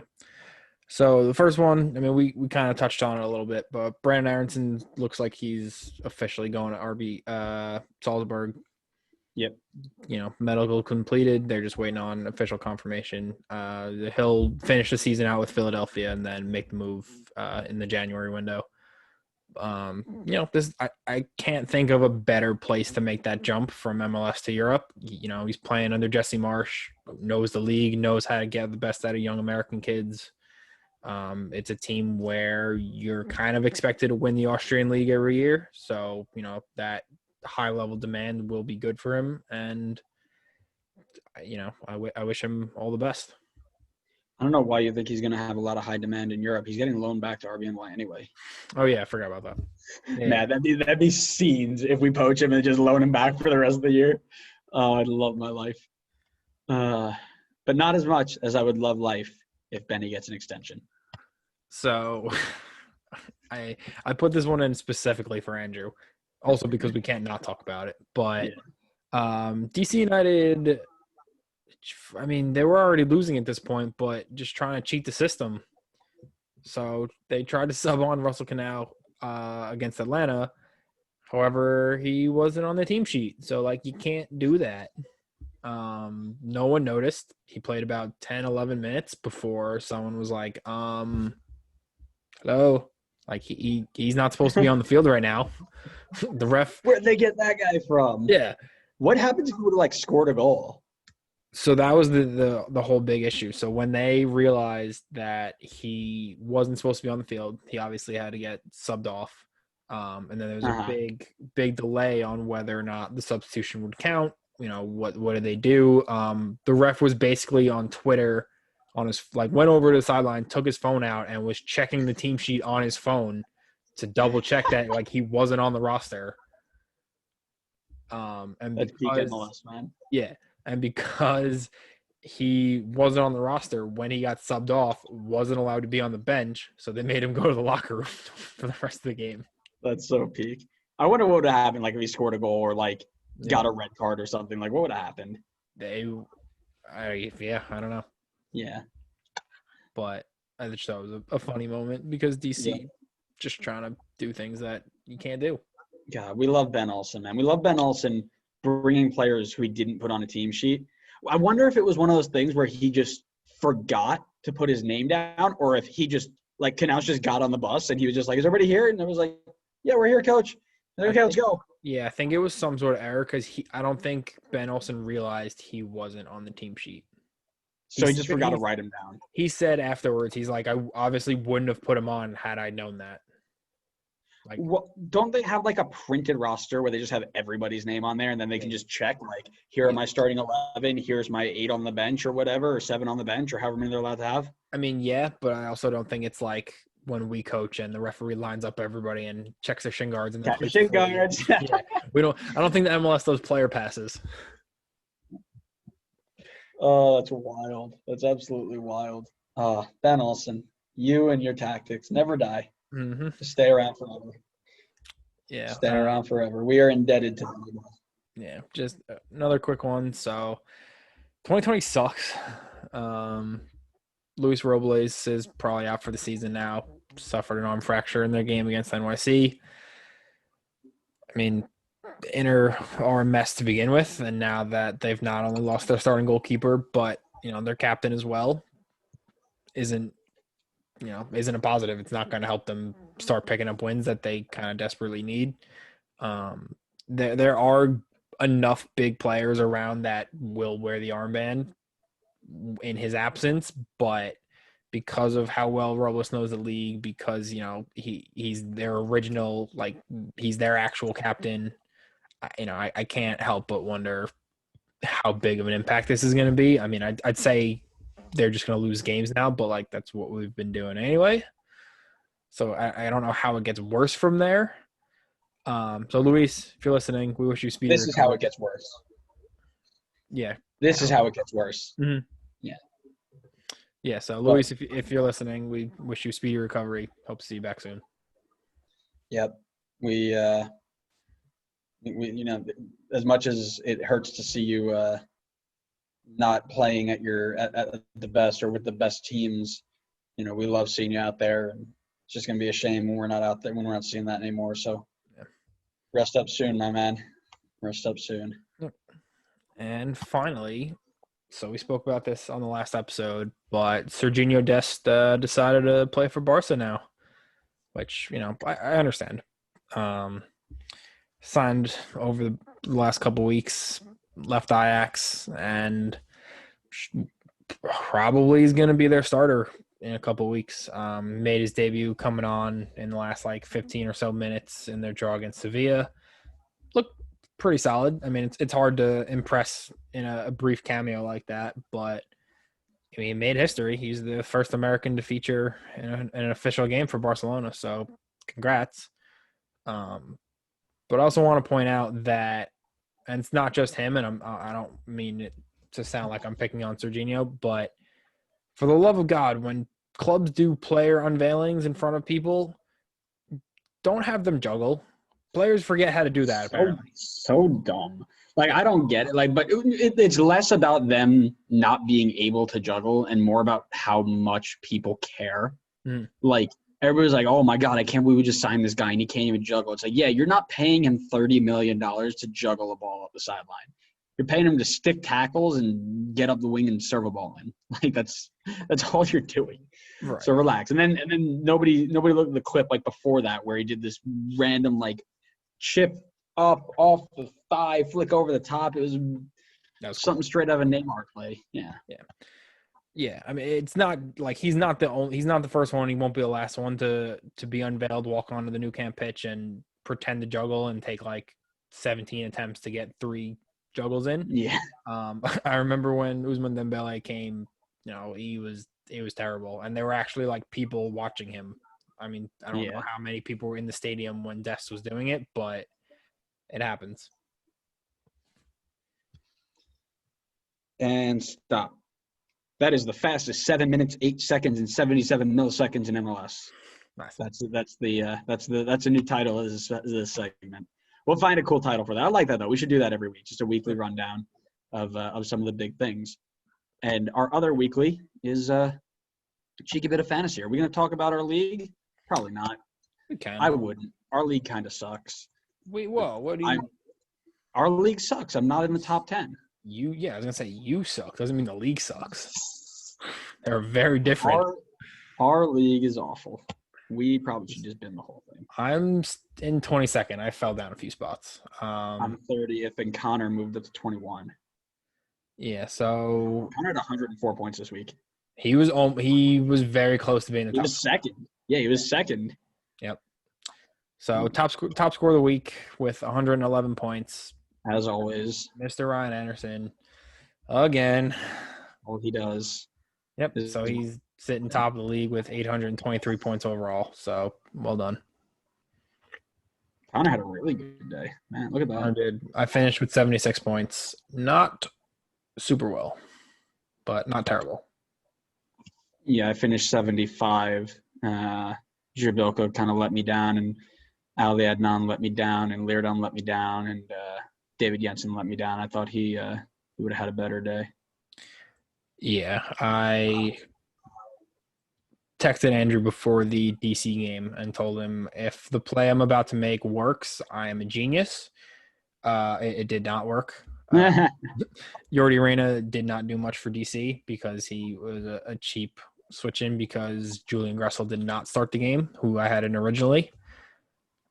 Speaker 1: So the first one, I mean, we kind of touched on it a little bit, but Brandon Aronson looks like he's officially going to RB Salzburg.
Speaker 2: Yep.
Speaker 1: You know, medical completed. They're just waiting on official confirmation. He'll finish the season out with Philadelphia and then make the move in the January window. You know, I can't think of a better place to make that jump from MLS to Europe. You know, he's playing under Jesse Marsch, knows the league, knows how to get the best out of young American kids. It's a team where you're kind of expected to win the Austrian league every year. So, you know, that high level demand will be good for him. And, you know, I wish him all the best.
Speaker 2: I don't know why you think he's going to have a lot of high demand in Europe. He's getting loaned back to RBNY anyway.
Speaker 1: Oh, yeah, I forgot about that.
Speaker 2: Yeah. Man, that'd be scenes if we poach him and just loan him back for the rest of the year. Oh, I'd love my life. But not as much as I would love life if Benny gets an extension.
Speaker 1: So I put this one in specifically for Andrew, also because we can't not talk about it. But DC United, I mean, they were already losing at this point, but just trying to cheat the system. So they tried to sub on Russell Canal against Atlanta. However, he wasn't on the team sheet. So, like, you can't do that. No one noticed. He played about 10, 11 minutes before someone was like, hello? Like, he's not supposed to be on the field right now. The ref.
Speaker 2: Where'd they get that guy from?
Speaker 1: Yeah.
Speaker 2: What happens if he would have, like, scored a goal?
Speaker 1: So that was the whole big issue. So when they realized that he wasn't supposed to be on the field, he obviously had to get subbed off. And then there was a big delay on whether or not the substitution would count. You know, what did they do? The ref was basically on Twitter on his, like, went over to the sideline, took his phone out and was checking the team sheet on his phone to double check that, like, he wasn't on the roster. And
Speaker 2: that's because, MLS, man.
Speaker 1: Yeah. And because he wasn't on the roster when he got subbed off, wasn't allowed to be on the bench, so they made him go to the locker room for the rest of the game.
Speaker 2: That's so peak. I wonder what would have happened, like, if he scored a goal or, like, got a red card or something. Like, what would have happened?
Speaker 1: I don't know.
Speaker 2: Yeah.
Speaker 1: But I just thought it was a funny moment because DC just trying to do things that you can't do.
Speaker 2: God, we love Ben Olsen, man. We love Ben Olsen bringing players who he didn't put on a team sheet. I wonder if it was one of those things where he just forgot to put his name down, or if he just, like, Canals just got on the bus and he was just like, is everybody here? And I was like, yeah, we're here, coach. Okay, let's go.
Speaker 1: Yeah, I think it was some sort of error because I don't think Ben Olsen realized he wasn't on the team sheet.
Speaker 2: So he just forgot to write him down.
Speaker 1: He said afterwards, he's like, I obviously wouldn't have put him on had I known that.
Speaker 2: Like, don't they have, like, a printed roster where they just have everybody's name on there and then they can just check, like, here are my starting 11, here's my 8 on the bench or whatever, or 7 on the bench or however many they're allowed to have?
Speaker 1: I mean, yeah, but I also don't think it's like when we coach and the referee lines up everybody and checks their shin guards and
Speaker 2: shin guards.
Speaker 1: Yeah, I don't think the MLS does player passes.
Speaker 2: Oh, that's wild. That's absolutely wild. Ben Olsen, you and your tactics never die.
Speaker 1: Mm-hmm.
Speaker 2: Just stay around forever.
Speaker 1: Yeah.
Speaker 2: Stay around forever. We are indebted to them.
Speaker 1: Yeah, just another quick one. So 2020 sucks. Luis Robles is probably out for the season now. Suffered an arm fracture in their game against NYC. I mean, the Inter are a mess to begin with, and now that they've not only lost their starting goalkeeper, but, you know, their captain as well, isn't a positive. It's not going to help them start picking up wins that they kind of desperately need. There are enough big players around that will wear the armband in his absence, but because of how well Robles knows the league, because, you know, he's their original, like, he's their actual captain, I can't help but wonder how big of an impact this is going to be. I mean, I'd say they're just going to lose games now, but like that's what we've been doing anyway. So I don't know how it gets worse from there. So Luis, if you're listening, we wish you speedy
Speaker 2: This is how
Speaker 1: recovery.
Speaker 2: it gets worse.
Speaker 1: Yeah.
Speaker 2: This is how it gets worse.
Speaker 1: Mm-hmm.
Speaker 2: Yeah.
Speaker 1: Yeah. So Luis, if you're listening, we wish you speedy recovery. Hope to see you back soon.
Speaker 2: Yep. We as much as it hurts to see you not playing at the best or with the best teams, we love seeing you out there, and it's just gonna be a shame when we're not out there, when we're not seeing that anymore. So rest up soon, my man. Rest up soon.
Speaker 1: And finally, so we spoke about this on the last episode, but Serginho Dest decided to play for Barca now, which I understand. Signed over the last couple weeks, left Ajax, and probably is going to be their starter in a couple weeks. Made his debut coming on in the last 15 or so minutes in their draw against Sevilla. Looked pretty solid. I mean, it's hard to impress in a brief cameo like that, but I mean, he made history. He's the first American to feature in an official game for Barcelona, so congrats. But I also want to point out that, and it's not just him, and I don't mean it to sound like I'm picking on Serginho, but for the love of God, when clubs do player unveilings in front of people, don't have them juggle. Players forget how to do that, apparently.
Speaker 2: So dumb. I don't get it. But it's less about them not being able to juggle and more about how much people care.
Speaker 1: Mm.
Speaker 2: Everybody's like, oh, my God, I can't believe we just signed this guy and he can't even juggle. It's like, yeah, you're not paying him $30 million to juggle a ball up the sideline. You're paying him to stick tackles and get up the wing and serve a ball in. That's all you're doing.
Speaker 1: Right.
Speaker 2: So relax. And then nobody looked at the clip before that where he did this random chip up off the thigh, flick over the top. It was something cool. Straight out of a Neymar play. Yeah.
Speaker 1: Yeah, I mean, it's not like he's not the first one. He won't be the last one to be unveiled, walk onto the new camp pitch and pretend to juggle and take 17 attempts to get 3 juggles in.
Speaker 2: Yeah.
Speaker 1: I remember when Ousmane Dembele came, he was terrible, and there were actually people watching him. I mean, I don't know how many people were in the stadium when Dest was doing it, but it happens.
Speaker 2: And stop. That is the fastest 7 minutes, 8 seconds, and 77 milliseconds in MLS.
Speaker 1: Nice.
Speaker 2: That's a new title of this segment. We'll find a cool title for that. I like that though. We should do that every week, just a weekly rundown of some of the big things. And our other weekly is a cheeky bit of fantasy. Are we going to talk about our league? Probably not.
Speaker 1: We can.
Speaker 2: I wouldn't. Our league kind of sucks.
Speaker 1: Wait, whoa! What do you?
Speaker 2: Our league sucks. I'm not in the top 10.
Speaker 1: I was gonna say you suck. Doesn't mean the league sucks. They're very different.
Speaker 2: Our league is awful. We probably should just bin the whole thing.
Speaker 1: I'm in 22nd. I fell down a few spots.
Speaker 2: I'm 30th, and Connor moved up to 21.
Speaker 1: Yeah, so
Speaker 2: Connor had 104 points this week.
Speaker 1: He was very close to being the top.
Speaker 2: He was second. Yeah, he was second.
Speaker 1: Yep. So top score of the week with 111 points.
Speaker 2: As always.
Speaker 1: Mr. Ryan Anderson. Again.
Speaker 2: All he does.
Speaker 1: Yep. So he's sitting top of the league with 823 points overall. So well done.
Speaker 2: Connor had a really good day. Man, look at that.
Speaker 1: I finished with 76 points. Not super well, but not terrible.
Speaker 2: Yeah, I finished 75. Jabilko kind of let me down, and Ali Adnan let me down, and Leerdam let me down, and David Jensen let me down. I thought he would have had a better day. Yeah, I texted Andrew before the DC game and told him if the play I'm about to make works, I am a genius. It did not work. Jordi Reyna did not do much for DC because he was a cheap switch in because Julian Gressel did not start the game, who I had in originally.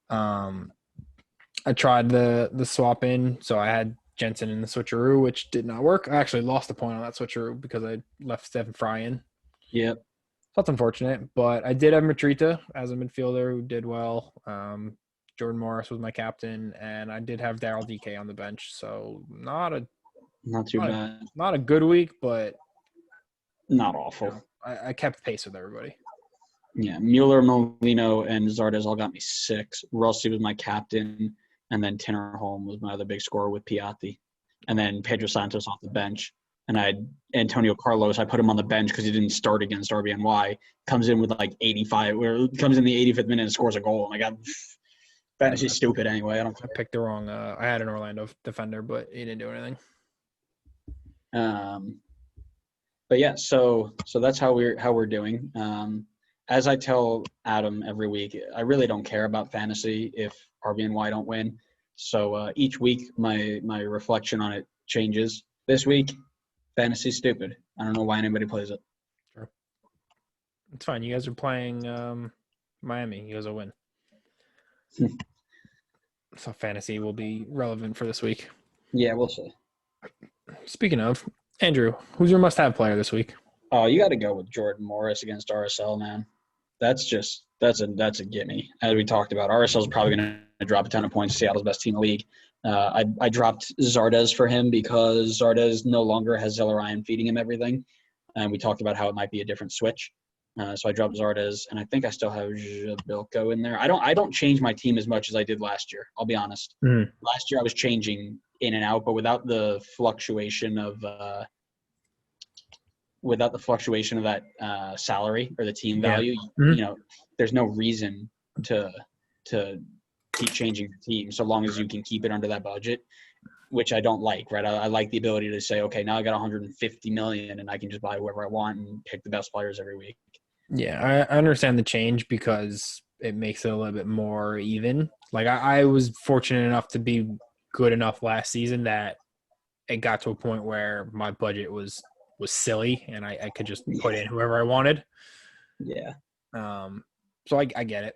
Speaker 2: I tried the swap in, so I had Jensen in the switcheroo, which did not work. I actually lost a point on that switcheroo because I left Stephen Fry in. Yep. That's unfortunate, but I did have Matrita as a midfielder who did well.
Speaker 1: Jordan Morris was my captain, and I did have Daryl DK on the bench. So not
Speaker 2: too bad.
Speaker 1: Not a good week, but
Speaker 2: not awful.
Speaker 1: You know, I kept pace with everybody.
Speaker 2: Yeah, Mueller, Molino, and Zardes all got me 6. Rossi was my captain, and then Tinnerholm was my other big scorer with Piatti. And then Pedro Santos off the bench. And I had Antonio Carlos. I put him on the bench because he didn't start against RBNY. Comes in with like 85, or comes in the 85th minute and scores a goal. And I got fantasy's stupid anyway. I
Speaker 1: picked the wrong. I had an Orlando defender, but he didn't do anything.
Speaker 2: But yeah, so that's how we're doing. As I tell Adam every week, I really don't care about fantasy if RBNY don't win. So each week my reflection on it changes. This week, fantasy's stupid. I don't know why anybody plays it.
Speaker 1: Sure. It's fine. You guys are playing Miami. You guys will win. So fantasy will be relevant for this week.
Speaker 2: Yeah, we'll see.
Speaker 1: Speaking of, Andrew, who's your must-have player this week?
Speaker 2: Oh, you got to go with Jordan Morris against RSL, man. That's a gimme. As we talked about, RSL is probably going to drop a ton of points. Seattle's best team in the league. I dropped Zardes for him because Zardes no longer has Zellerian feeding him everything, and we talked about how it might be a different switch. So I dropped Zardes, and I think I still have Jabilko in there. I don't change my team as much as I did last year. I'll be honest.
Speaker 1: Mm.
Speaker 2: Last year I was changing in and out, but without the fluctuation of that salary or the team value,
Speaker 1: Mm-hmm.
Speaker 2: you know, there's no reason to keep changing the team so long as you can keep it under that budget, which I don't like, right? I like the ability to say, okay, now I got 150 million and I can just buy whoever I want and pick the best players every week.
Speaker 1: Yeah, I understand the change because it makes it a little bit more even. Like I was fortunate enough to be good enough last season that it got to a point where my budget was silly and I could just put in whoever I wanted.
Speaker 2: Yeah.
Speaker 1: So I get it,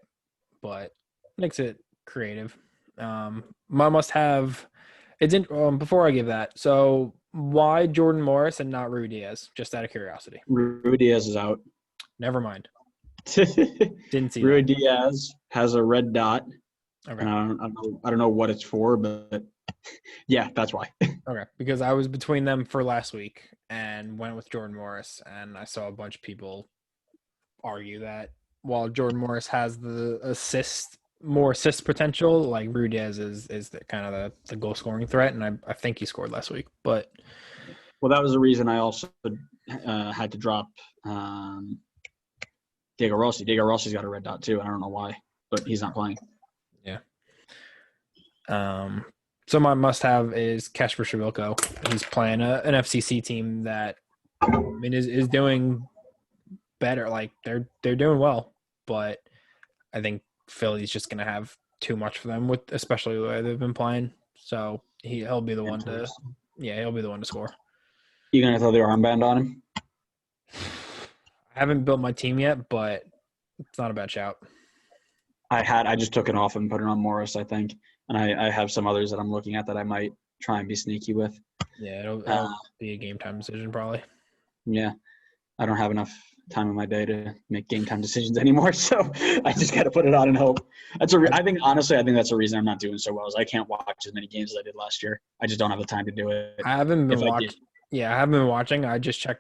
Speaker 1: but it makes it creative. My must-have. It's in. Before I give that, so why Jordan Morris and not Rui Diaz? Just out of curiosity.
Speaker 2: Rui Diaz is out.
Speaker 1: Never mind. Didn't see
Speaker 2: Rui
Speaker 1: that.
Speaker 2: Diaz has a red dot.
Speaker 1: Okay.
Speaker 2: And I don't know what it's for, but yeah, that's why.
Speaker 1: Okay, because I was between them for last week and went with Jordan Morris, and I saw a bunch of people argue that while Jordan Morris has the more assist potential, like Rui Diaz is the kind of the goal scoring threat, and I think he scored last week. But
Speaker 2: well, that was the reason I also had to drop Diego Rossi. Diego Rossi's got a red dot too. I don't know why, but he's not playing.
Speaker 1: Yeah. So my must-have is Kasper Shavilko. He's playing an FCC team that is doing better. Like they're doing well, but I think Philly's just gonna have too much for them with especially the way they've been playing. So he'll be the one to score.
Speaker 2: You gonna throw the armband on him?
Speaker 1: I haven't built my team yet, but it's not a bad shout.
Speaker 2: I just took it off and put it on Morris, I think. And I have some others that I'm looking at that I might try and be sneaky with.
Speaker 1: Yeah, it'll be a game time decision probably.
Speaker 2: Yeah. I don't have enough time in my day to make game time decisions anymore, so I just got to put it on and hope. I think that's the reason I'm not doing so well is I can't watch as many games as I did last year. I just don't have the time to do it.
Speaker 1: I haven't been watching. Yeah, I haven't been watching. I just check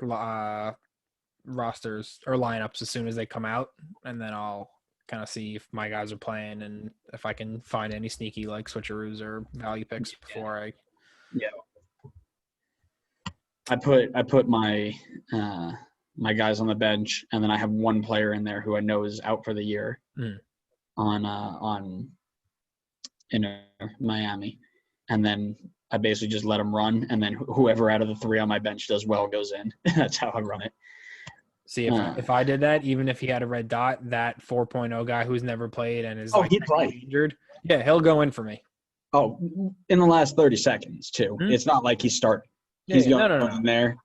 Speaker 1: rosters or lineups as soon as they come out, and then I'll kind of see if my guys are playing and if I can find any sneaky like switcheroos or value picks before I.
Speaker 2: Yeah. I put my my guys on the bench, and then I have one player in there who I know is out for the year on Miami, and then I basically just let him run, and then whoever out of the 3 on my bench does well goes in. That's how I run it.
Speaker 1: See, if I did that, even if he had a red dot, that 4.0 guy who's never played and is
Speaker 2: he'd play.
Speaker 1: Injured, yeah, he'll go in for me.
Speaker 2: Oh, in the last 30 seconds too. Mm-hmm. It's not like he's starting. He's going in there.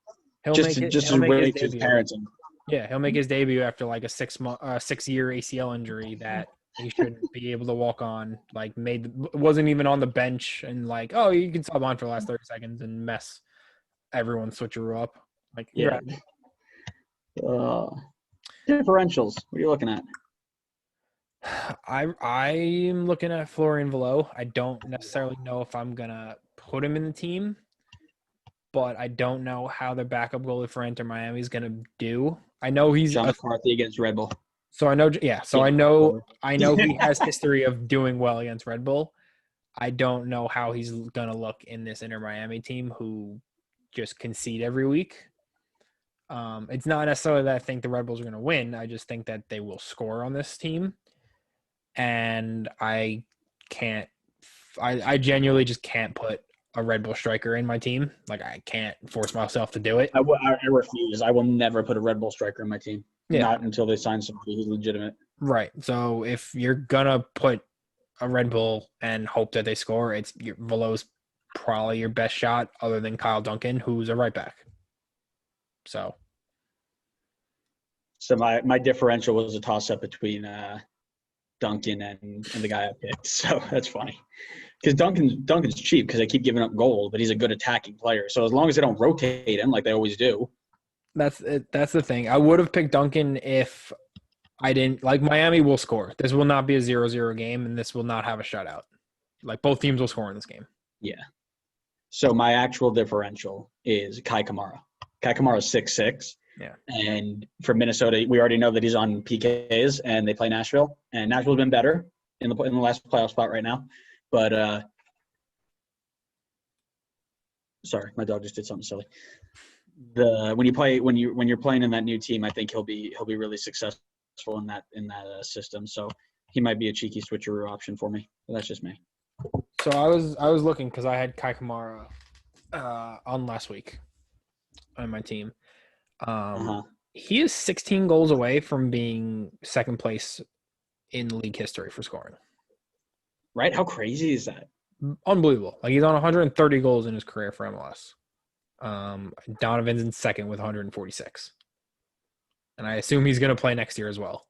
Speaker 2: He'll make his parents.
Speaker 1: Yeah, he'll make his debut after like a 6-year ACL injury that he shouldn't be able to walk on. Like wasn't even on the bench and like, oh, you can sub on for the last 30 seconds and mess everyone's switcheroo up. Like
Speaker 2: yeah. Differentials. What are you looking at?
Speaker 1: I'm looking at Florian Valot. I don't necessarily know if I'm gonna put him in the team, but I don't know how the backup goalie for Inter Miami is gonna do. I know he's
Speaker 2: John McCarthy against Red Bull.
Speaker 1: so I know yeah, so I know he has history of doing well against Red Bull. I don't know how he's gonna look in this Inter Miami team who just concede every week. It's not necessarily that I think the Red Bulls are gonna win. I just think that they will score on this team. And I can't I genuinely just can't put a Red Bull striker in my team. Like I can't force myself to do it.
Speaker 2: I refuse. I will never put a Red Bull striker in my team.
Speaker 1: Yeah.
Speaker 2: Not until they sign somebody who's legitimate.
Speaker 1: Right. So if you're gonna put a Red Bull and hope that they score, it's Velo's probably your best shot other than Kyle Duncan, who's a right back. So
Speaker 2: my differential was a toss up between Duncan and the guy I picked. So that's funny. Because Duncan's cheap because they keep giving up goals, but he's a good attacking player. So as long as they don't rotate him like they always do.
Speaker 1: That's it. That's the thing. I would have picked Duncan if I didn't like Miami will score. This will not be a 0-0 game, and this will not have a shutout. Like both teams will score in this game.
Speaker 2: Yeah. So my actual differential is Kai Kamara. Kai Kamara is 6'6".
Speaker 1: Yeah.
Speaker 2: And for Minnesota, we already know that he's on PKs, and they play Nashville. And Nashville's been better in the last playoff spot right now. But sorry, my dog just did something silly. When you're playing in that new team, I think he'll be really successful in that system. So he might be a cheeky switcheroo option for me. But that's just me.
Speaker 1: So I was looking because I had Kai Kamara on last week on my team. He is 16 goals away from being second place in league history for scoring.
Speaker 2: Right? How crazy is that?
Speaker 1: Unbelievable. Like he's on 130 goals in his career for MLS. Donovan's in second with 146. And I assume he's going to play next year as well.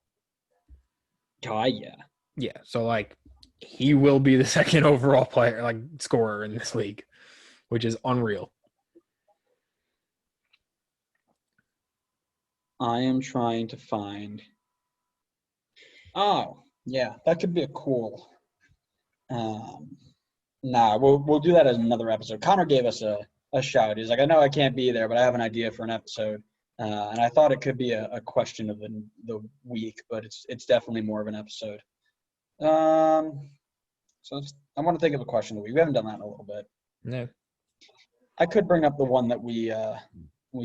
Speaker 2: Yeah.
Speaker 1: Yeah. So like he will be the second overall player, like scorer in this league, which is unreal.
Speaker 2: I am trying to find. Oh, yeah, that could be a cool. We'll do that as another episode. Connor gave us a shout. He's like, I know I can't be there, but I have an idea for an episode. And I thought it could be a question of the week, but it's definitely more of an episode. So I want to think of a question of the week. We haven't done that in a little bit.
Speaker 1: No.
Speaker 2: I could bring up the one that we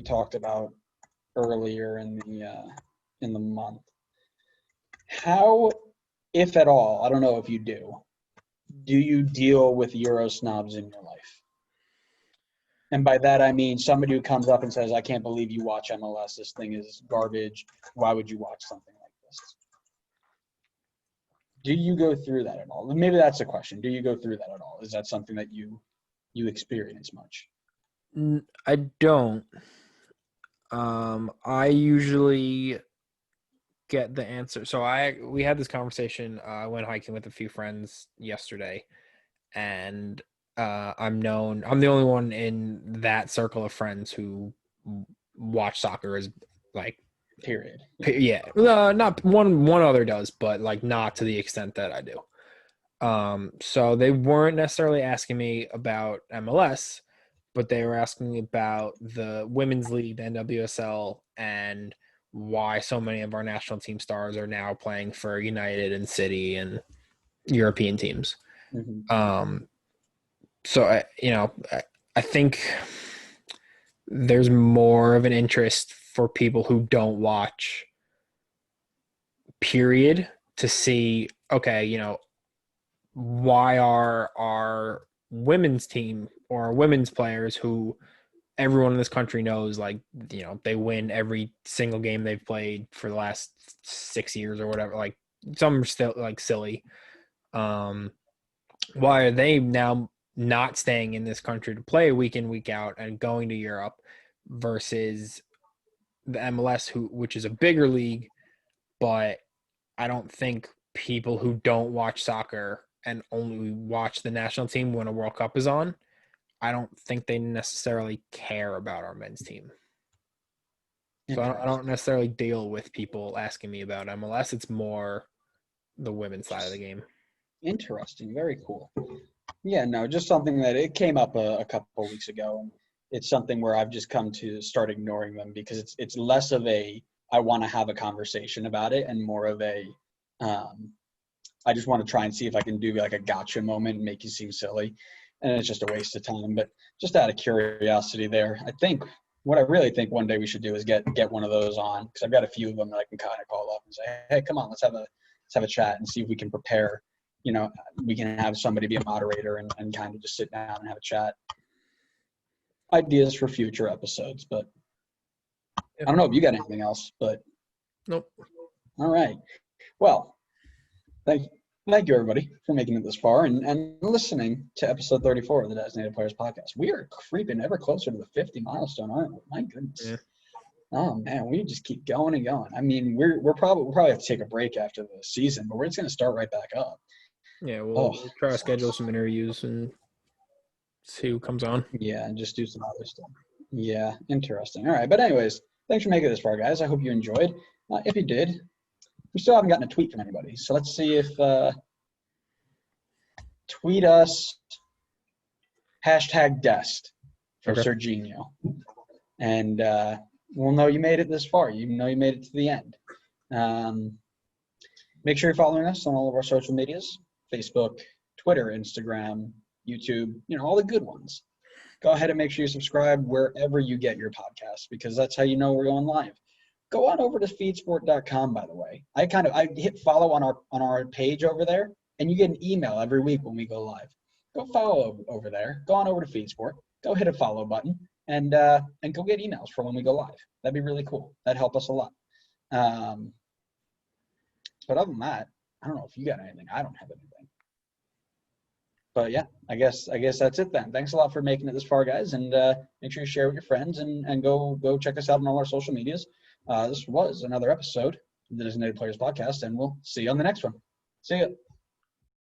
Speaker 2: talked about earlier in the month. How, if at all, I don't know if you do you deal with Euro snobs in your life? And by that I mean somebody who comes up and says, I can't believe you watch MLS. This thing is garbage. Why would you watch something like this? Do you go through that at all? Maybe that's the question. Do you go through that at all? Is that something that you experience much?
Speaker 1: I don't. I usually get the answer. So we had this conversation. I went hiking with a few friends yesterday, and I'm the only one in that circle of friends who watch soccer as like
Speaker 2: period.
Speaker 1: Yeah. Not one other does, but like not to the extent that I do. So they weren't necessarily asking me about MLS, but they were asking me about the women's league, the NWSL, and why so many of our national team stars are now playing for United and City and European teams.
Speaker 2: Mm-hmm.
Speaker 1: So I think there's more of an interest for people who don't watch, period, to see, okay, why are our women's team or our women's players who everyone in this country knows, like, they win every single game they've played for the last 6 years or whatever, like some are still like silly. Why are they now not staying in this country to play week in, week out and going to Europe versus the MLS, which is a bigger league, but I don't think people who don't watch soccer and only watch the national team when a World Cup is on, I don't think they necessarily care about our men's team. So I don't necessarily deal with people asking me about MLS. It's more the women's side of the game.
Speaker 2: Interesting. Very cool. Yeah, no, just something that it came up a couple of weeks ago, and it's something where I've just come to start ignoring them because it's less of a I want to have a conversation about it and more of a I just want to try and see if I can do like a gotcha moment and make you seem silly, and it's just a waste of time. But just out of curiosity, there, I think what I really think one day we should do is get one of those on because I've got a few of them that I can kind of call up and say, hey, come on, let's have a chat and see if we can prepare. You know, we can have somebody be a moderator and kind of just sit down and have a chat. Ideas for future episodes, but I don't know if you got anything else, but
Speaker 1: nope.
Speaker 2: All right. Well, thank you everybody for making it this far and listening to episode 34 of the Designated Players Podcast. We are creeping ever closer to the 50 milestone, aren't we? My goodness.
Speaker 1: Yeah.
Speaker 2: Oh man, we just keep going and going. I mean, we'll probably have to take a break after the season, but we're just gonna start right back up.
Speaker 1: Yeah, we'll try to schedule some interviews and see who comes on.
Speaker 2: Yeah, and just do some other stuff. Yeah, interesting. All right, but anyways, thanks for making it this far, guys. I hope you enjoyed. If you did, we still haven't gotten a tweet from anybody, so let's see if tweet us #Dest for Serginho, and we'll know you made it this far. You know you made it to the end. Make sure you're following us on all of our social medias. Facebook, Twitter, Instagram, YouTube, all the good ones. Go ahead and make sure you subscribe wherever you get your podcasts because that's how you know we're going live. Go on over to feedsport.com, by the way. I hit follow on our page over there, and you get an email every week when we go live. Go follow over there. Go on over to Feedsport. Go hit a follow button and go get emails for when we go live. That'd be really cool. That'd help us a lot. But other than that, I don't know if you got anything. I don't have anything. But yeah, I guess that's it then. Thanks a lot for making it this far, guys, and make sure you share with your friends and go check us out on all our social medias. This was another episode of the Designated Players Podcast, and we'll see you on the next one. See ya.